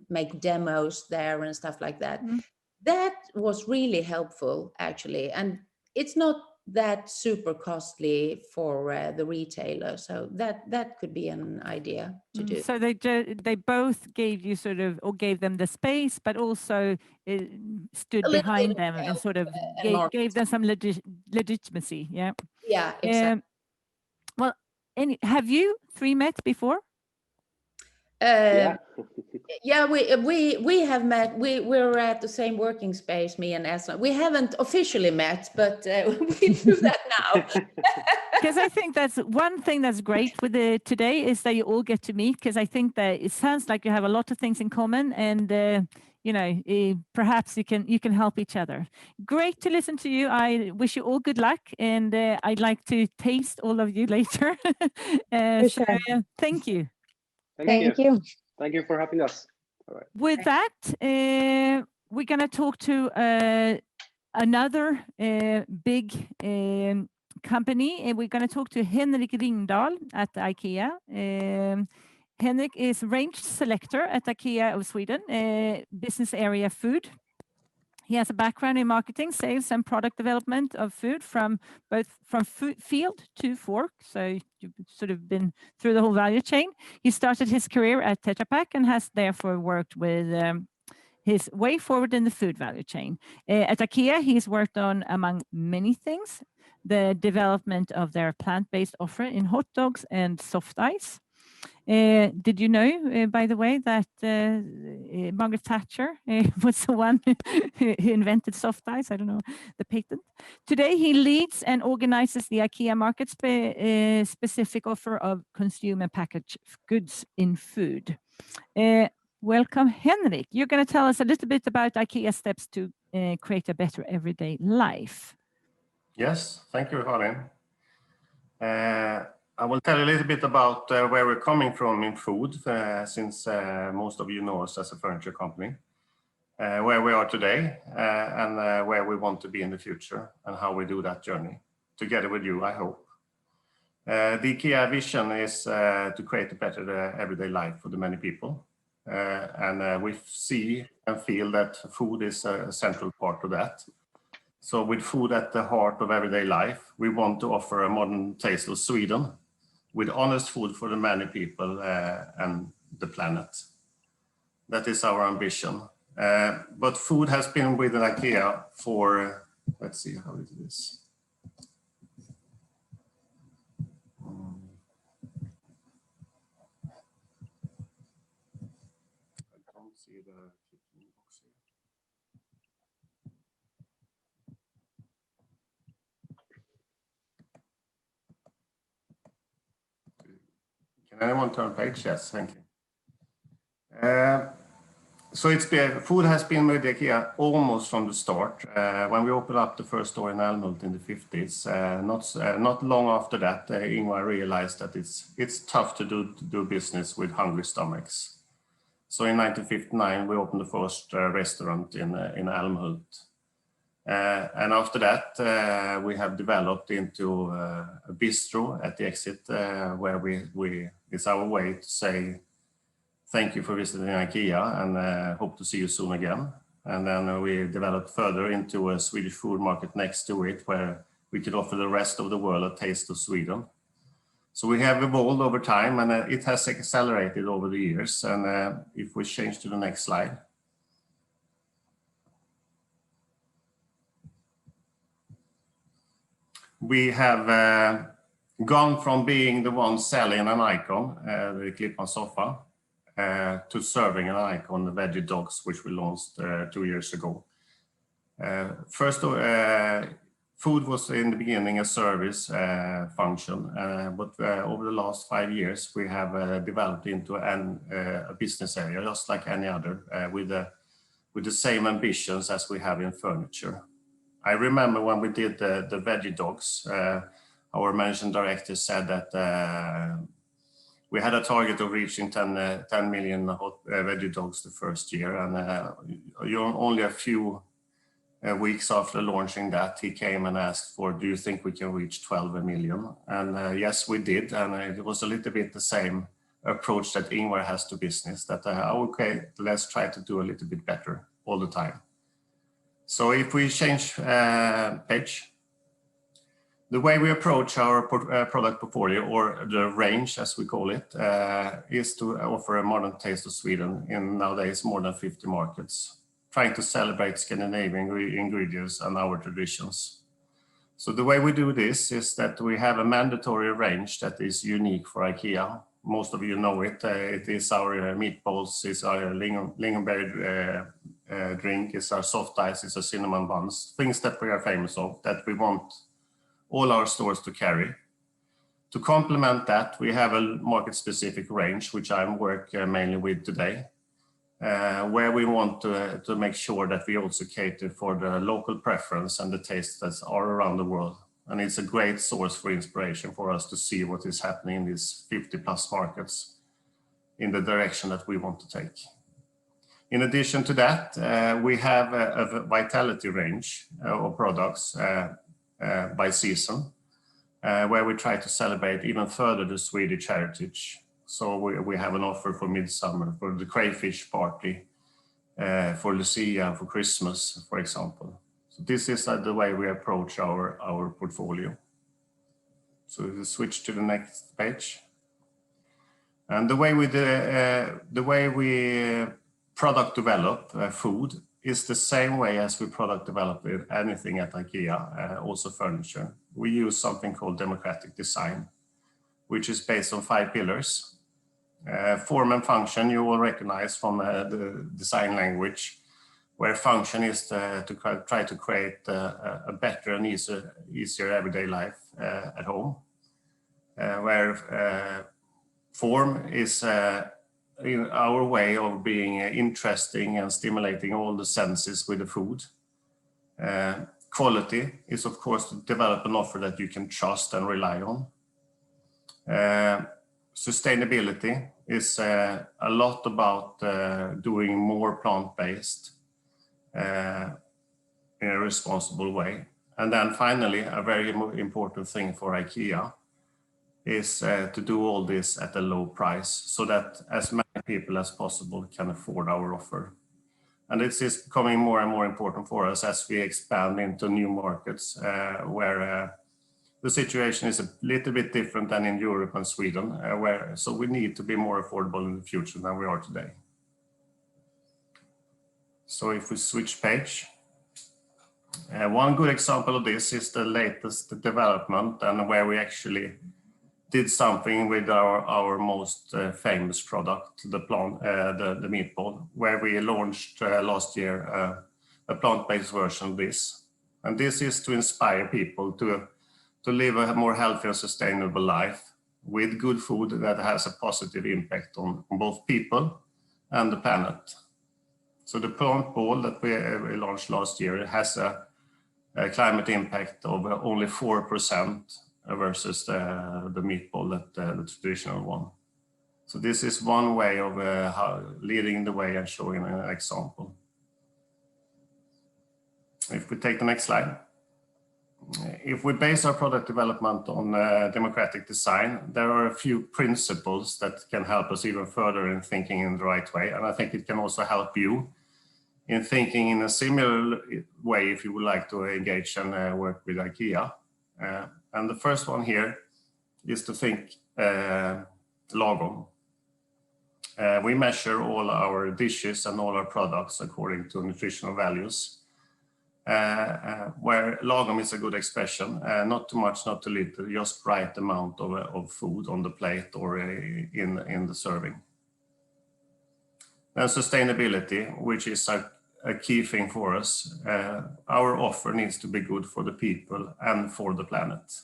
make demos there and stuff like that. That was really helpful, actually. And it's not that super costly for the retailer. So that could be an idea to do. So they both gave you or gave them the space, but also stood behind them and gave them some legitimacy. Yeah. Yeah, exactly. Well, have you three met before? Yeah, we have met. We're at the same working space, me and Eslam. We haven't officially met, but we do that now. Because I think that's one thing that's great with today is that you all get to meet. Because I think that it sounds like you have a lot of things in common, and perhaps you can help each other. Great to listen to you. I wish you all good luck, and I'd like to taste all of you later. Thank you. Thank you. Thank you for having us. All right. With that, we're going to talk to another big company. We're going to talk to Henrik Ringdahl at IKEA. Henrik is range selector at IKEA of Sweden, business area food. He has a background in marketing, sales, and product development of food from field to fork. So you've sort of been through the whole value chain. He started his career at Tetra Pak and has therefore worked with his way forward in the food value chain. At IKEA, he's worked on, among many things, the development of their plant-based offer in hot dogs and soft ice. Did you know, by the way, that Margaret Thatcher was the one who invented soft ice? I don't know the patent. Today, he leads and organizes the IKEA market specific offer of consumer packaged goods in food. Welcome, Henrik. You're going to tell us a little bit about IKEA steps to create a better everyday life. Yes, thank you, Karin. I will tell you a little bit about where we're coming from in food, since most of you know us as a furniture company, where we are today, and where we want to be in the future, and how we do that journey together with you, I hope. The IKEA vision is to create a better everyday life for the many people. And we see and feel that food is a central part of that. So with food at the heart of everyday life, we want to offer a modern taste of Sweden with honest food for the many people and the planet. That is our ambition. But food has been within IKEA for, let's see how it is. I don't see the box here. Can anyone turn page? Yes, thank you. So food has been with IKEA almost from the start. When we opened up the first store in Älmhult in the 50s, not long after that, Ingvar realized that it's tough to do business with hungry stomachs. So in 1959, we opened the first restaurant in Älmhult. And after that, we have developed into a bistro at the exit, where it's our way to say thank you for visiting IKEA and hope to see you soon again. And then we developed further into a Swedish food market next to it, where we could offer the rest of the world a taste of Sweden. So we have evolved over time, and it has accelerated over the years. And if we change to the next slide. We have gone from being the one selling an icon, the Klippan sofa, to serving an icon, the Veggie dogs, which we launched 2 years ago. First, food was in the beginning a service function, but over the last 5 years, we have developed into a business area, just like any other, with the same ambitions as we have in furniture. I remember when we did the Veggie dogs, our managing director said that we had a target of reaching 10 million Veggie dogs the first year. And only a few weeks after launching that, he came and asked do you think we can reach 12 million? And yes, we did. And it was a little bit the same approach that Ingvar has to business, that okay, let's try to do a little bit better all the time. So if we change page, the way we approach our product portfolio, or the range as we call it, is to offer a modern taste of Sweden in nowadays more than 50 markets, trying to celebrate Scandinavian ingredients and our traditions. So the way we do this is that we have a mandatory range that is unique for IKEA. Most of you know it. It is our meatballs, it's our lingonberry drink, it's our soft ice, it's our cinnamon buns, things that we are famous of, that we want all our stores to carry. To complement that, we have a market-specific range, which I work mainly with today, where we want to make sure that we also cater for the local preference and the tastes that are around the world. And it's a great source for inspiration for us to see what is happening in these 50+ markets. in the direction that we want to take. In addition to that, we have a vitality range of products by season, where we try to celebrate even further the Swedish heritage. So we have an offer for midsummer, for the crayfish party, for Lucia, for Christmas, for example. So this is the way we approach our portfolio. So we'll switch to the next page. And the way we product develop food is the same way as we product develop anything at IKEA, also furniture. We use something called democratic design, which is based on 5 pillars. Form and function you will recognize from the design language, where function is to try to create a better and easier everyday life at home. Where form is in our way of being interesting and stimulating all the senses with the food. Quality is, of course, to develop an offer that you can trust and rely on. Sustainability is a lot about doing more plant-based in a responsible way. And then finally, a very important thing for IKEA is to do all this at a low price so that as many people as possible can afford our offer. And this is becoming more and more important for us as we expand into new markets where the situation is a little bit different than in Europe and Sweden, so we need to be more affordable in the future than we are today. So if we switch page, one good example of this is the latest development and where we actually did something with our most famous product, the meatball, where we launched last year a plant-based version of this. And this is to inspire people to live a more healthy and sustainable life with good food that has a positive impact on both people and the planet. So the plant ball that we launched last year has a climate impact of only 4% versus the meatball, the traditional one. So this is one way of leading the way and showing an example. If we take the next slide. If we base our product development on democratic design, there are a few principles that can help us even further in thinking in the right way. And I think it can also help you in thinking in a similar way if you would like to engage and work with IKEA. And the first one here is to think lagom. We measure all our dishes and all our products according to nutritional values. Where lagom is a good expression, not too much, not too little, just right amount of food on the plate or in the serving. Then sustainability, which is a key thing for us. Our offer needs to be good for the people and for the planet.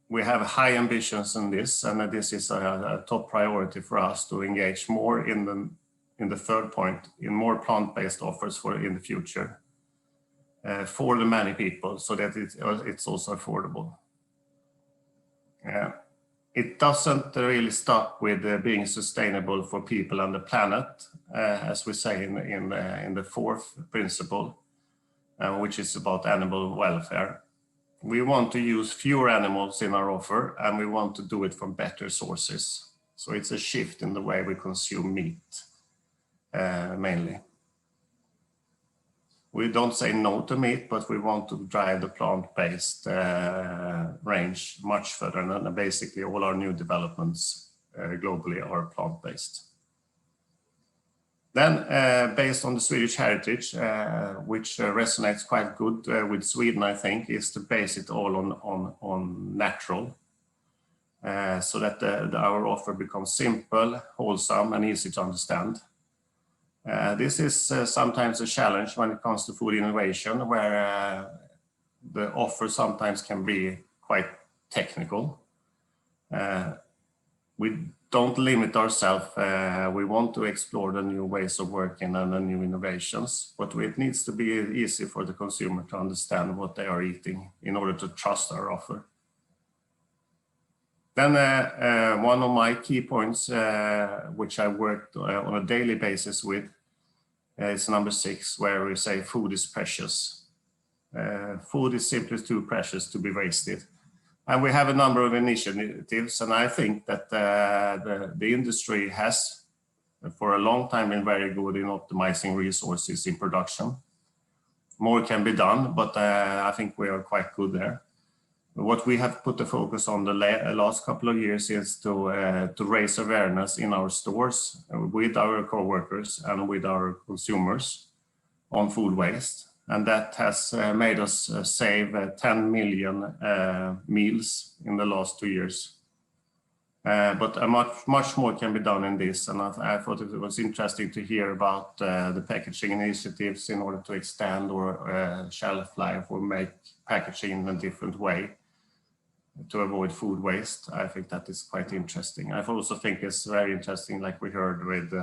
We have high ambitions in this, and this is a top priority for us to engage more in the third point, in more plant-based offers in the future for the many people, so that it's also affordable. It doesn't really stop with being sustainable for people and the planet, as we say in the fourth principle, which is about animal welfare. We want to use fewer animals in our offer, and we want to do it from better sources. So it's a shift in the way we consume meat. Mainly. We don't say no to meat, but we want to drive the plant-based range much further, and basically all our new developments globally are plant-based. Then, based on the Swedish heritage, which resonates quite good with Sweden, I think, is to base it all on natural, so that our offer becomes simple, wholesome, and easy to understand. This is sometimes a challenge when it comes to food innovation, where the offer sometimes can be quite technical. We don't limit ourselves. We want to explore the new ways of working and the new innovations, but it needs to be easy for the consumer to understand what they are eating in order to trust our offer. Then one of my key points, which I worked on a daily basis with, is number 6, where we say food is precious. Food is simply too precious to be wasted. And we have a number of initiatives, and I think that the industry has, for a long time, been very good in optimizing resources in production. More can be done, but I think we are quite good there. What we have put the focus on the last couple of years is to raise awareness in our stores with our co-workers and with our consumers on food waste. And that has made us save 10 million meals in the last 2 years. But much more can be done in this. And I thought it was interesting to hear about the packaging initiatives in order to extend or shelf life or make packaging in a different way to avoid food waste. I think that is quite interesting. I also think it's very interesting, like we heard, with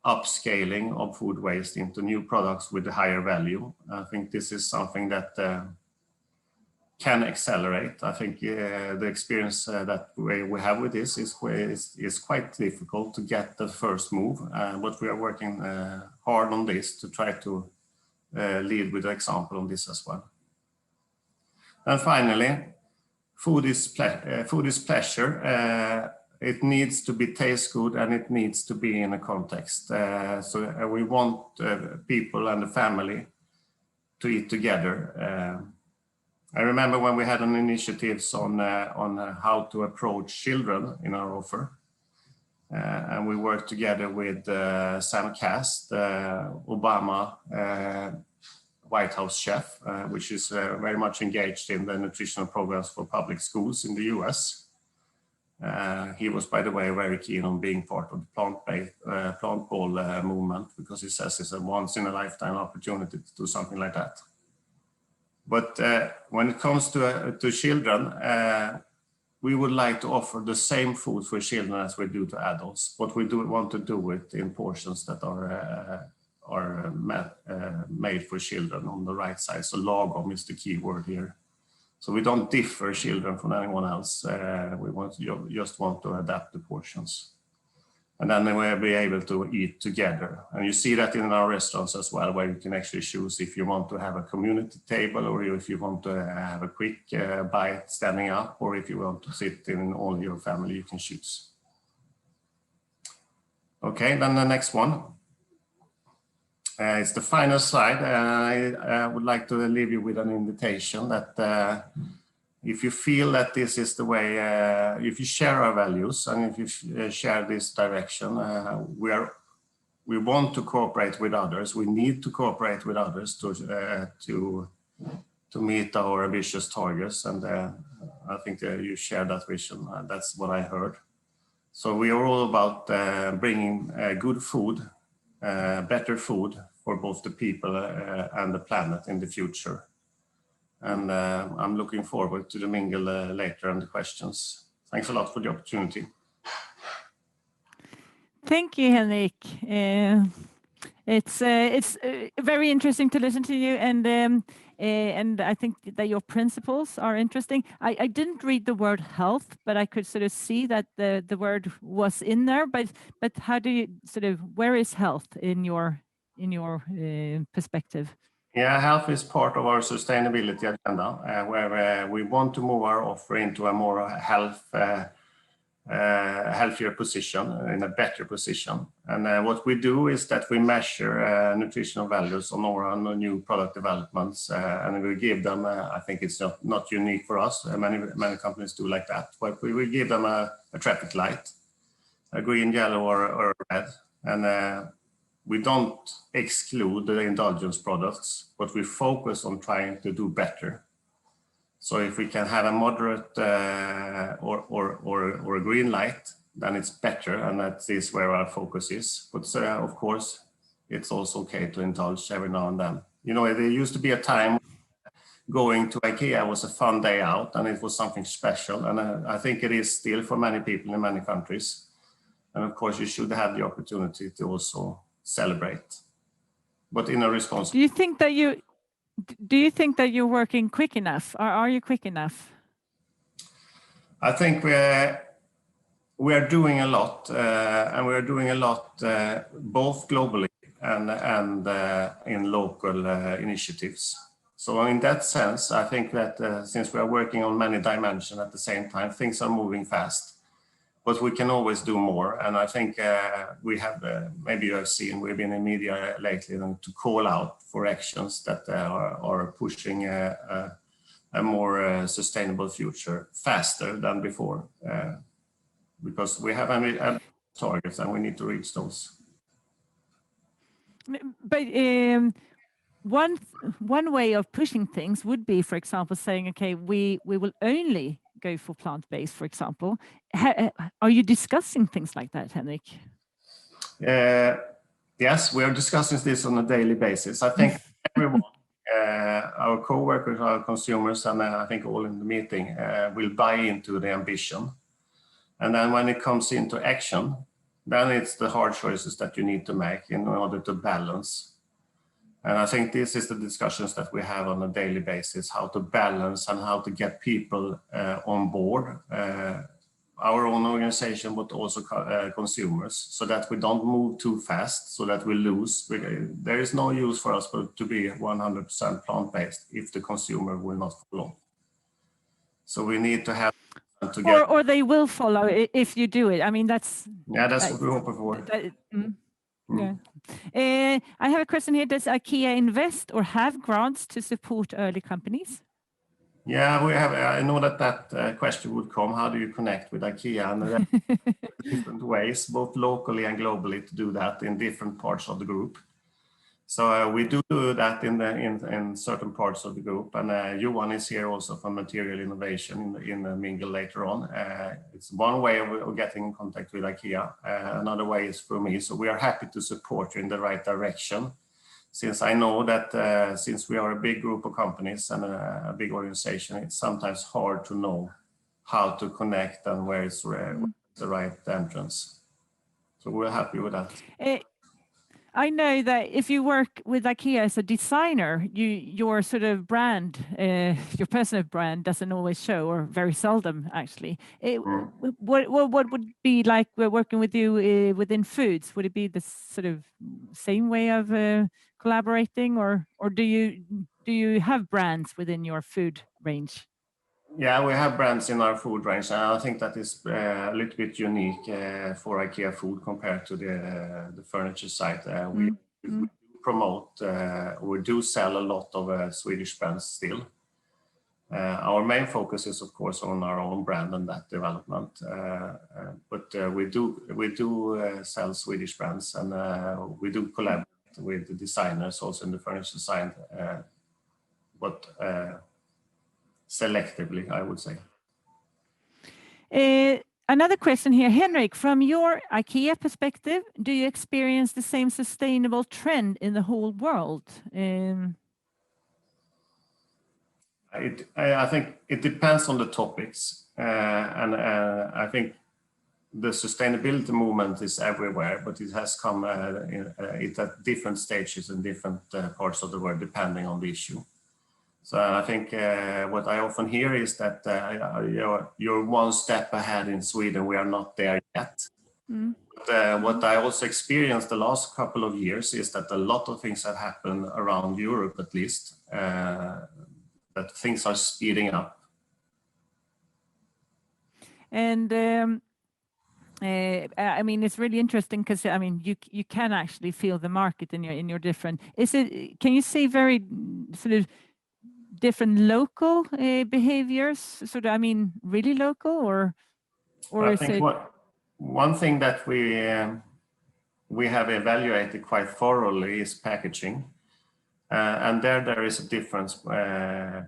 upscaling of food waste into new products with a higher value. I think this is something that can accelerate. I think the experience that we have with this is quite difficult to get the first move, but we are working hard on this to try to lead with an example on this as well. And finally, food is pleasure. It needs to be taste good and it needs to be in a context. So we want people and the family to eat together. I remember when we had an initiatives on how to approach children in our offer. And we worked together with Sam Cast, Obama White House chef, which is very much engaged in the nutritional programs for public schools in the US. He was, by the way, very keen on being part of the plant ball movement, because he says it's a once-in-a-lifetime opportunity to do something like that. But when it comes to children, we would like to offer the same food for children as we do to adults, but we do want to do it in portions that are made for children on the right size. So lagom is the key word here. So we don't differ children from anyone else. We just want to adapt the portions. And then we'll be able to eat together. And you see that in our restaurants as well, where you can actually choose if you want to have a community table, or if you want to have a quick bite standing up, or if you want to sit in all your family, you can choose. Okay, then the next one. It's the final slide. I would like to leave you with an invitation that if you feel that this is the way, if you share our values and if you share this direction, we want to cooperate with others. We need to cooperate with others to meet our ambitious targets. And I think you share that vision. That's what I heard. So we are all about bringing good food, better food for both the people and the planet in the future. And I'm looking forward to the mingle later and the questions. Thanks a lot for the opportunity. Thank you, Henrik. It's very interesting to listen to you, and I think that your principles are interesting. I didn't read the word health, but I could sort of see that the word was in there. But how do you where is health in your perspective? Yeah, health is part of our sustainability agenda, where we want to move our offer into a more healthier position, in a better position. And what we do is that we measure nutritional values on our new product developments, and we give them, I think it's not unique for us, many companies do like that, but we will give them a traffic light, a green, yellow, or red. And we don't exclude the indulgence products, but we focus on trying to do better. So if we can have a moderate or a green light, then it's better, and that is where our focus is. But of course, it's also okay to indulge every now and then. You know, there used to be a time going to IKEA was a fun day out, and it was something special. And I think it is still for many people in many countries. And of course, you should have the opportunity to also celebrate, but in a responsible. Do you think that you're working quick enough? Are you quick enough? I think we are doing a lot, and we are doing a lot both globally and in local initiatives. So in that sense, I think that since we are working on many dimensions at the same time, things are moving fast. But we can always do more, and I think we have, maybe you have seen, we've been in media lately to call out for actions that are pushing a more sustainable future faster than before, because we have targets and we need to reach those. But one way of pushing things would be, for example, saying, okay, we will only go for plant-based, for example. Are you discussing things like that, Henrik? Yes, we are discussing this on a daily basis. I think everyone, our co-workers, our consumers, and I think all in the meeting will buy into the ambition. And then when it comes into action, then it's the hard choices that you need to make in order to balance. And I think this is the discussions that we have on a daily basis, how to balance and how to get people on board, our own organization, but also consumers, so that we don't move too fast, so that we lose. There is no use for us to be 100% plant-based if the consumer will not follow. So we need to have or they will follow if you do it. I mean, that's what we hope for. Yeah. I have a question here. Does IKEA invest or have grants to support early companies? Yeah, we have. I know that question would come. How do you connect with IKEA? And there are different ways, both locally and globally, to do that in different parts of the group. So we do that in certain parts of the group, and Johan is here also from Material Innovation in the mingle later on. It's one way of getting in contact with IKEA. Another way is through me. So we are happy to support you in the right direction, since I know that since we are a big group of companies and a big organization, it's sometimes hard to know how to connect and where is the right entrance. So we're happy with that. I know that if you work with IKEA as a designer, your sort of brand, your personal brand doesn't always show, or very seldom actually. What would be like working with you within foods? Would it be the sort of same way of collaborating, or do you have brands within your food range? Yeah, we have brands in our food range, and I think that is a little bit unique for IKEA food compared to the furniture side. We promote, we do sell a lot of Swedish brands still. Our main focus is, of course, on our own brand and that development. But we do sell Swedish brands, and we do collaborate with the designers also in the furniture side. But selectively, I would say. Another question here, Henrik, from your IKEA perspective, do you experience the same sustainable trend in the whole world? I think it depends on the topics, and I think the sustainability movement is everywhere, but it has come it at different stages in different parts of the world, depending on the issue. So I think what I often hear is that you're one step ahead in Sweden. We are not there yet. But what I also experienced the last couple of years is that a lot of things have happened around Europe, at least, that things are speeding up. And I mean, it's really interesting because I mean, you can actually feel the market in your different. Can you say very sort of different local behaviors? Sort of, I mean, really local, or I is think it? One thing that we have evaluated quite thoroughly is packaging, and there is a difference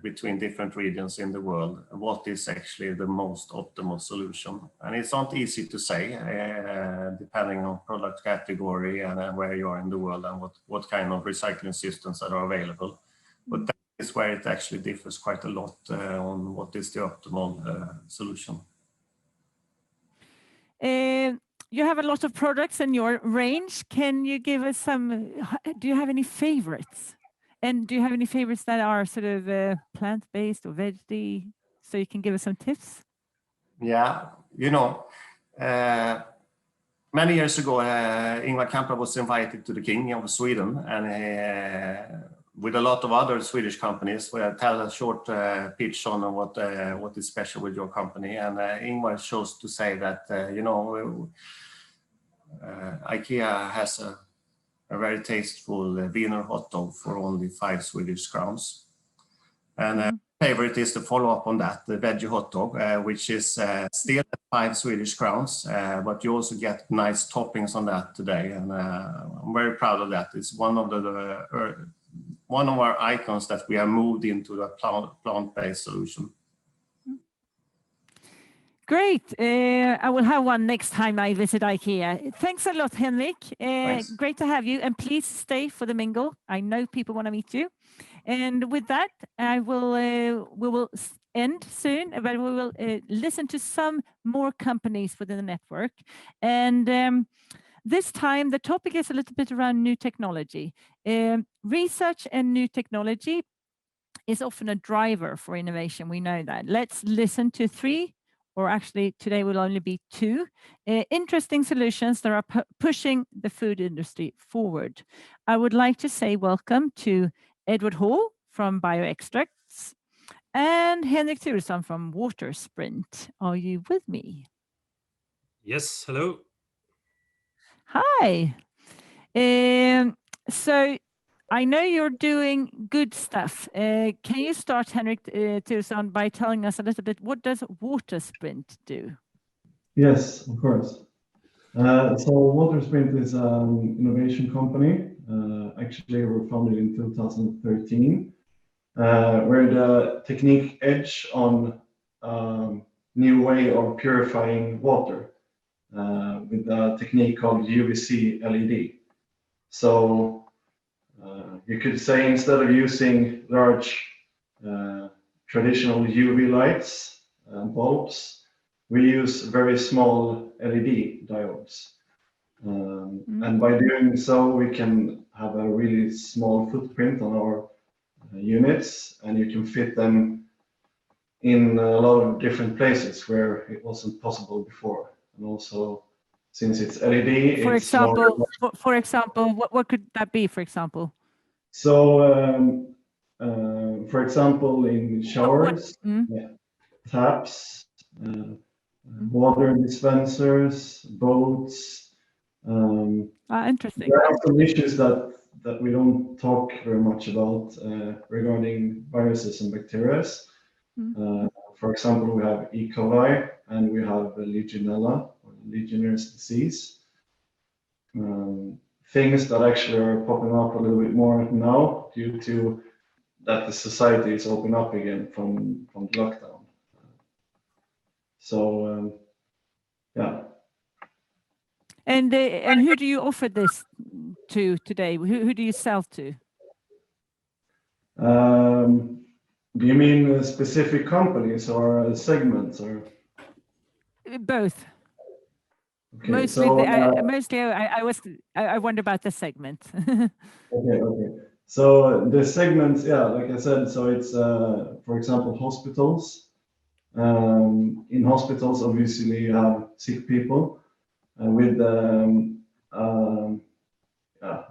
between different regions in the world. What is actually the most optimal solution? And it's not easy to say, depending on product category and where you are in the world and what kind of recycling systems that are available. But that is where it actually differs quite a lot on what is the optimal solution. You have a lot of products in your range. Can you give us some? Do you have any favorites? And do you have any favorites that are sort of plant-based or veggie? So you can give us some tips. Yeah, many years ago, Ingvar Kamprad was invited to the King of Sweden, and with a lot of other Swedish companies, we tell a short pitch on what is special with your company. And Ingvar chose to say that, IKEA has a very tasteful Wiener hot dog for only 5 Swedish crowns. And favorite is the follow-up on that, the veggie hot dog, which is still at 5 Swedish crowns, but you also get nice toppings on that today. And I'm very proud of that. It's one of our icons that we have moved into a plant-based solution. Great. I will have one next time I visit IKEA. Thanks a lot, Henrik. Great to have you. And please stay for the mingle. I know people want to meet you. And with that, we will end soon, but we will listen to some more companies within the network. And this time, the topic is a little bit around new technology. Research and new technology is often a driver for innovation. We know that. Let's listen to 3, or actually today will only be 2, interesting solutions that are pushing the food industry forward. I would like to say welcome to Edward Hall from Bioextracts and Henrik Turesson from Water Sprint. Are you with me? Yes, hello. Hi. So I know you're doing good stuff. Can you start, Henrik Turesson, by telling us a little bit, what does Water Sprint do? Yes, of course. So Water Sprint is an innovation company. Actually, we were founded in 2013. We're the technique edge on new way of purifying water with a technique called UVC LED. So you could say instead of using large traditional UV lights and bulbs, we use very small LED diodes. And by doing so, we can have a really small footprint on our units, and you can fit them in a lot of different places where it wasn't possible before. And also, since it's LED, for example, what could that be? For example, so for example, in showers, taps, water dispensers, boats. Interesting. There are some issues that we don't talk very much about regarding viruses and bacteria. For example, we have E. coli and we have Legionella, or Legionnaire's disease. Things that actually are popping up a little bit more now due to that the society is opening up again from lockdown. So, yeah. And who do you offer this to today? Who do you sell to? Do you mean specific companies or segments or? Both. Okay, mostly, so, I wonder about the segment. Okay. So the segments, yeah, like I said, so it's for example hospitals. In hospitals, obviously, you have sick people with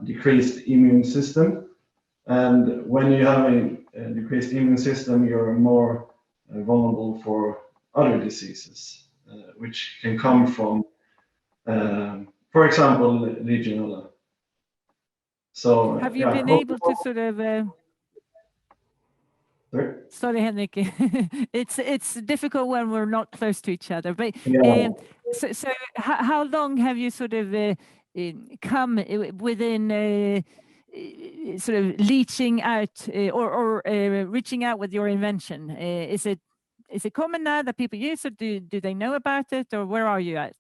decreased immune system, and when you have a decreased immune system, you're more vulnerable for other diseases, which can come from, for example, Legionella. So have you been able to sort of? Sorry, Henrik. It's difficult when we're not close to each other. But so how long have you sort of come within sort of reaching out or reaching out with your invention? Is it common now that people use it? Do they know about it, or where are you at?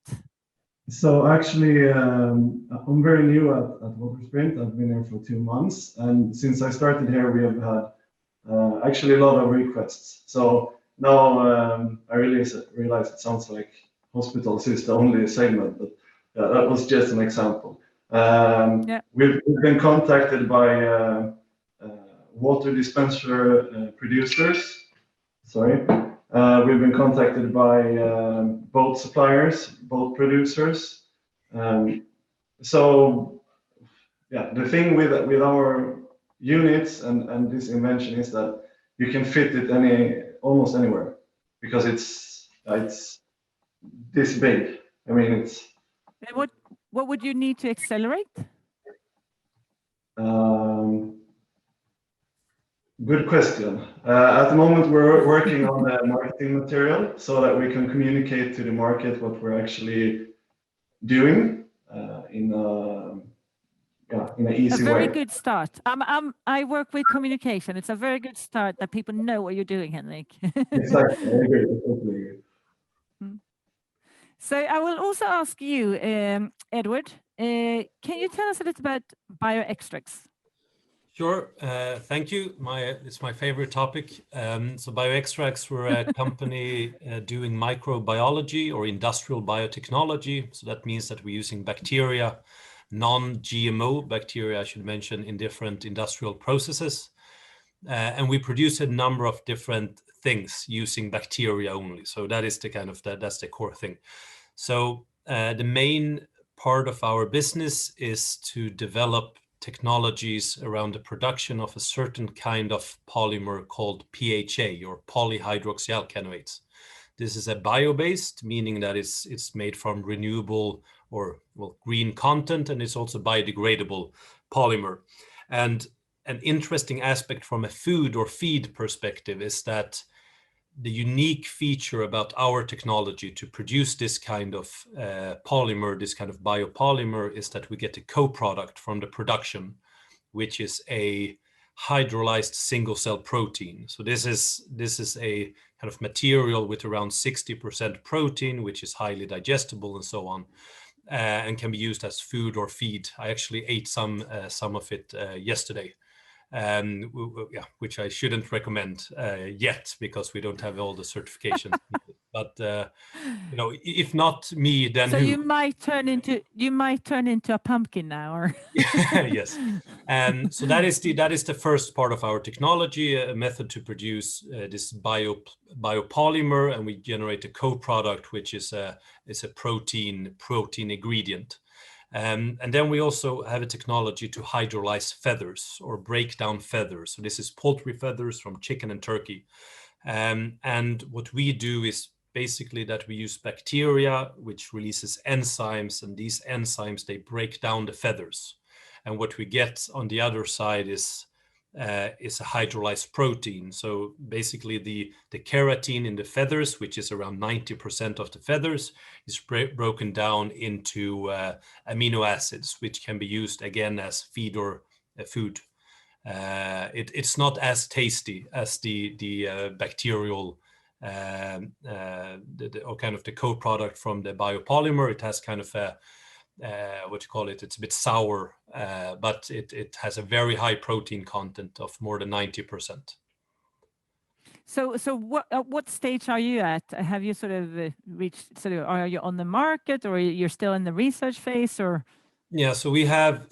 So actually, I'm very new at Water Sprint. I've been here for 2 months, and since I started here, we have had actually a lot of requests. So now I realize it sounds like hospitals is the only segment, but that was just an example. We've been contacted by water dispenser producers. Sorry. We've been contacted by boat suppliers, boat producers. So yeah, the thing with our units and this invention is that you can fit it almost anywhere, because it's this big. I mean, it's. And what would you need to accelerate? Good question. At the moment, we're working on the marketing material so that we can communicate to the market what we're actually doing in an easy way. A very good start. I work with communication. It's a very good start that people know what you're doing, Henrik. Exactly. I agree. I totally agree. So I will also ask you, Edward, can you tell us a little about bioextracts? Sure, thank you. It's my favorite topic. So bioextracts, we're a company doing microbiology or industrial biotechnology. So that means that we're using bacteria, non-GMO bacteria, I should mention, in different industrial processes. And we produce a number of different things using bacteria only. So that is that's the core thing. So the main part of our business is to develop technologies around the production of a certain kind of polymer called PHA, or polyhydroxyalkanoates. This is a bio-based, meaning that it's made from renewable or green content, and it's also biodegradable polymer. And an interesting aspect from a food or feed perspective is that the unique feature about our technology to produce this kind of polymer, this kind of biopolymer, is that we get a co-product from the production, which is a hydrolyzed single cell protein. So this is a kind of material with around 60% protein, which is highly digestible and so on, and can be used as food or feed. I actually ate some of it yesterday. Which I shouldn't recommend yet, because we don't have all the certifications. But if not me, then so who? you might turn into a pumpkin now, or yes. And so that is the first part of our technology, a method to produce this biopolymer, and we generate a co-product, which is a protein ingredient. And then we also have a technology to hydrolyze feathers or break down feathers. So this is poultry feathers from chicken and turkey. And what we do is basically that we use bacteria, which releases enzymes, and these enzymes, they break down the feathers. And what we get on the other side is a hydrolyzed protein. So basically the keratin in the feathers, which is around 90% of the feathers, is broken down into amino acids, which can be used again as feed or food. It's not as tasty as the bacterial or kind of the co-product from the biopolymer. It has kind of a it's a bit sour, but it has a very high protein content of more than 90%. So what stage are you at? Have you sort of reached, are you on the market, or you're still in the research phase, or? Yeah, so we have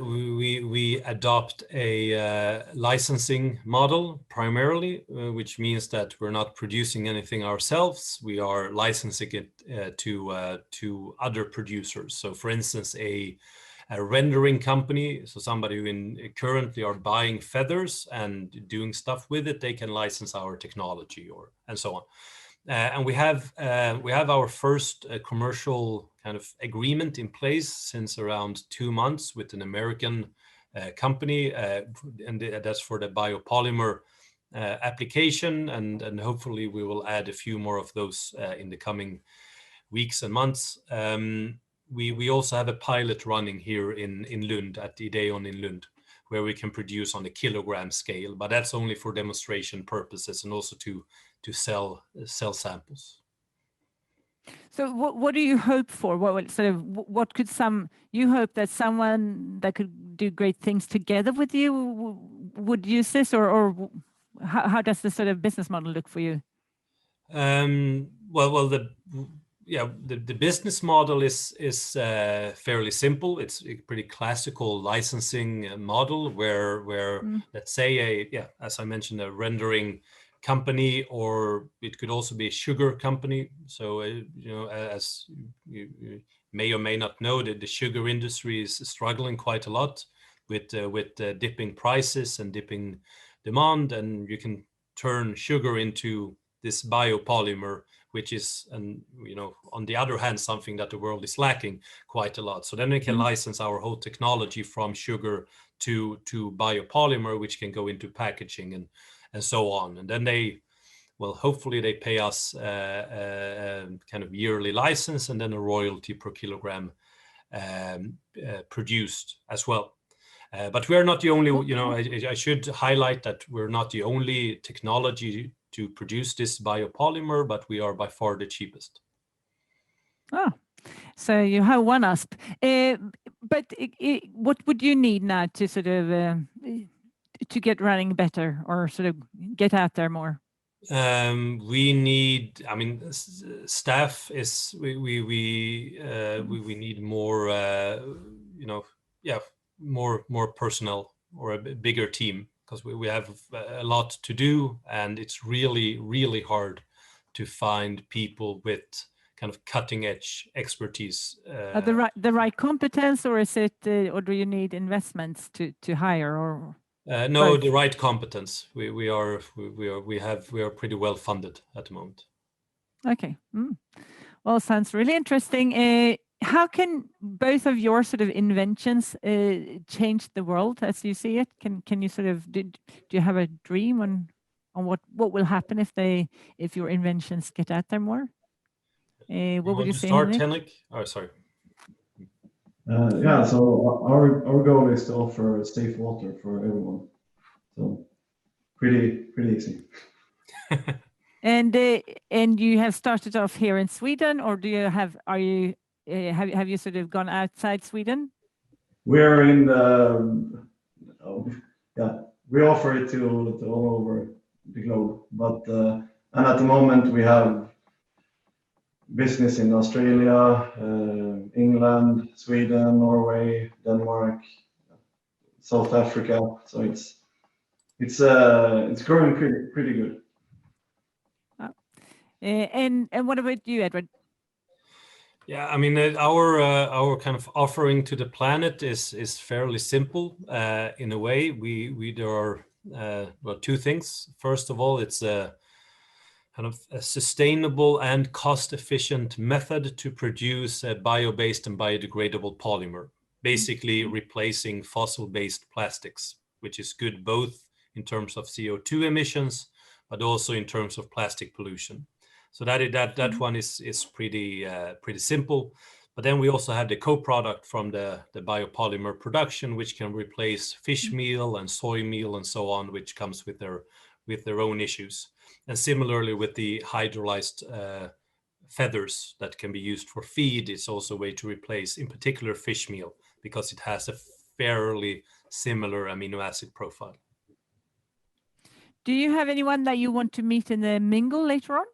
we adopt a licensing model primarily, which means that we're not producing anything ourselves. We are licensing it to other producers. So, for instance, a rendering company, so somebody who currently are buying feathers and doing stuff with it, they can license our technology and so on. And we have our first commercial kind of agreement in place since around 2 months with an American company, and that's for the biopolymer application, and hopefully we will add a few more of those in the coming weeks and months. We also have a pilot running here in Lund at Ideon in Lund, where we can produce on a kilogram scale, but that's only for demonstration purposes and also to sell samples. So what do you hope for? What could you hope that someone that could do great things together with you would use this, or how does the sort of business model look for you? The business model is fairly simple. It's a pretty classical licensing model where let's say as I mentioned, a rendering company, or it could also be a sugar company. So, as you may or may not know, that the sugar industry is struggling quite a lot with dipping prices and dipping demand, and you can turn sugar into this biopolymer, which is, on the other hand, something that the world is lacking quite a lot. So then we can license our whole technology from sugar to biopolymer, which can go into packaging and so on. And then hopefully they pay us a kind of yearly license, and then a royalty per kilogram produced as well. But we are not the only, I should highlight that we're not the only technology to produce this biopolymer, but we are by far the cheapest. Oh, so you have one USP. But what would you need now to sort of to get running better, or sort of get out there more? We need, staff is, we need more, more personnel, or a bigger team, because we have a lot to do, and it's really, really hard to find people with kind of cutting edge expertise. The right competence, or is it, or do you need investments to hire, or? No, both? the right competence. We are pretty well funded at the moment. Okay. Well, sounds really interesting. How can both of your sort of inventions change the world as you see it? Can you sort of, do you have a dream on what will happen if your inventions get out there more? What would you say, start, Henrik? Oh, sorry. Yeah, so our goal is to offer safe water for everyone. So pretty easy. And you have started off here in Sweden, or have you sort of gone outside Sweden? We're in the we offer it to all over the globe, but and at the moment we have business in Australia, England, Sweden, Norway, Denmark, South Africa. So it's growing pretty good. And what about you, Edward? Yeah, our kind of offering to the planet is fairly simple in a way. There are two things. First of all, it's a kind of a sustainable and cost-efficient method to produce a bio-based and biodegradable polymer, basically replacing fossil-based plastics, which is good both in terms of CO2 emissions, but also in terms of plastic pollution. So that one is pretty simple. But then we also have the co-product from the biopolymer production, which can replace fish meal and soy meal and so on, which comes with their own issues. And similarly with the hydrolyzed feathers that can be used for feed, it's also a way to replace, in particular, fish meal, because it has a fairly similar amino acid profile. Do you have anyone that you want to meet in the mingle later on?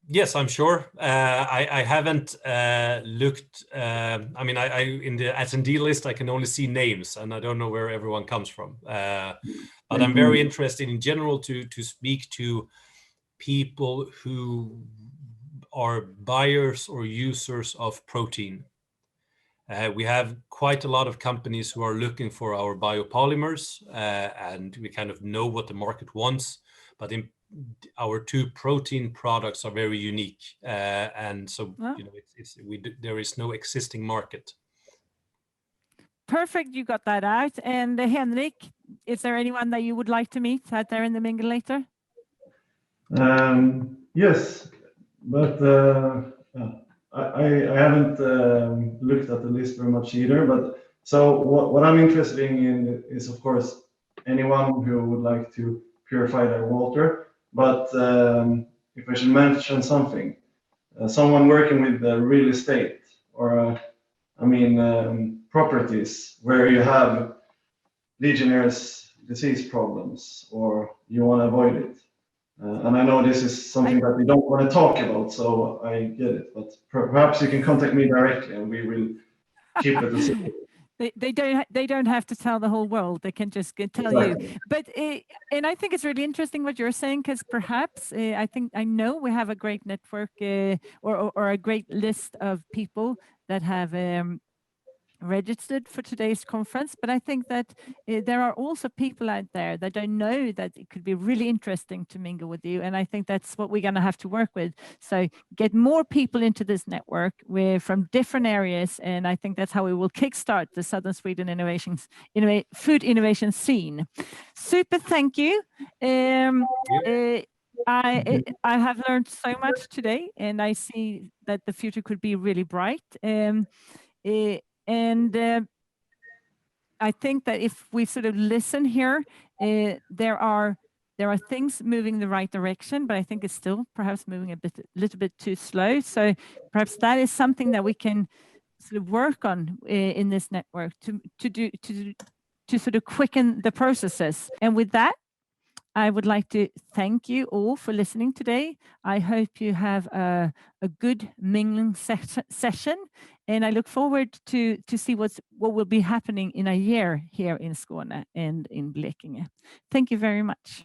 Yes, I'm sure. I haven't looked. In the attendee list, I can only see names, and I don't know where everyone comes from. But I'm very interested in general to speak to people who are buyers or users of protein. We have quite a lot of companies who are looking for our biopolymers, and we kind of know what the market wants. But our two protein products are very unique, and so there is no existing market. Perfect, you got that out. And Henrik, is there anyone that you would like to meet out there in the mingle later? Yes, but I haven't looked at the list very much either. But so what I'm interested in is, of course, anyone who would like to purify their water. But if I should mention something, someone working with real estate, or properties where you have Legionnaire's disease problems, or you want to avoid it. And I know this is something that we don't want to talk about, so I get it. But perhaps you can contact me directly, and we will keep it a secret. They don't have to tell the whole world. They can just tell you. But and I think it's really interesting what you're saying, because perhaps I know we have a great network or a great list of people that have registered for today's conference, but I think that there are also people out there that don't know that it could be really interesting to mingle with you, and I think that's what we're going to have to work with. So get more people into this network from different areas, and I think that's how we will kickstart the Southern Sweden food innovation scene. Super, thank you. I have learned so much today, and I see that the future could be really bright. And I think that if we sort of listen here, there are things moving the right direction, but I think it's still perhaps moving a little bit too slow. So perhaps that is something that we can sort of work on in this network to sort of quicken the processes. And with that, I would like to thank you all for listening today. I hope you have a good mingling session, and I look forward to see what will be happening in a year here in Skåne and in Blekinge. Thank you very much.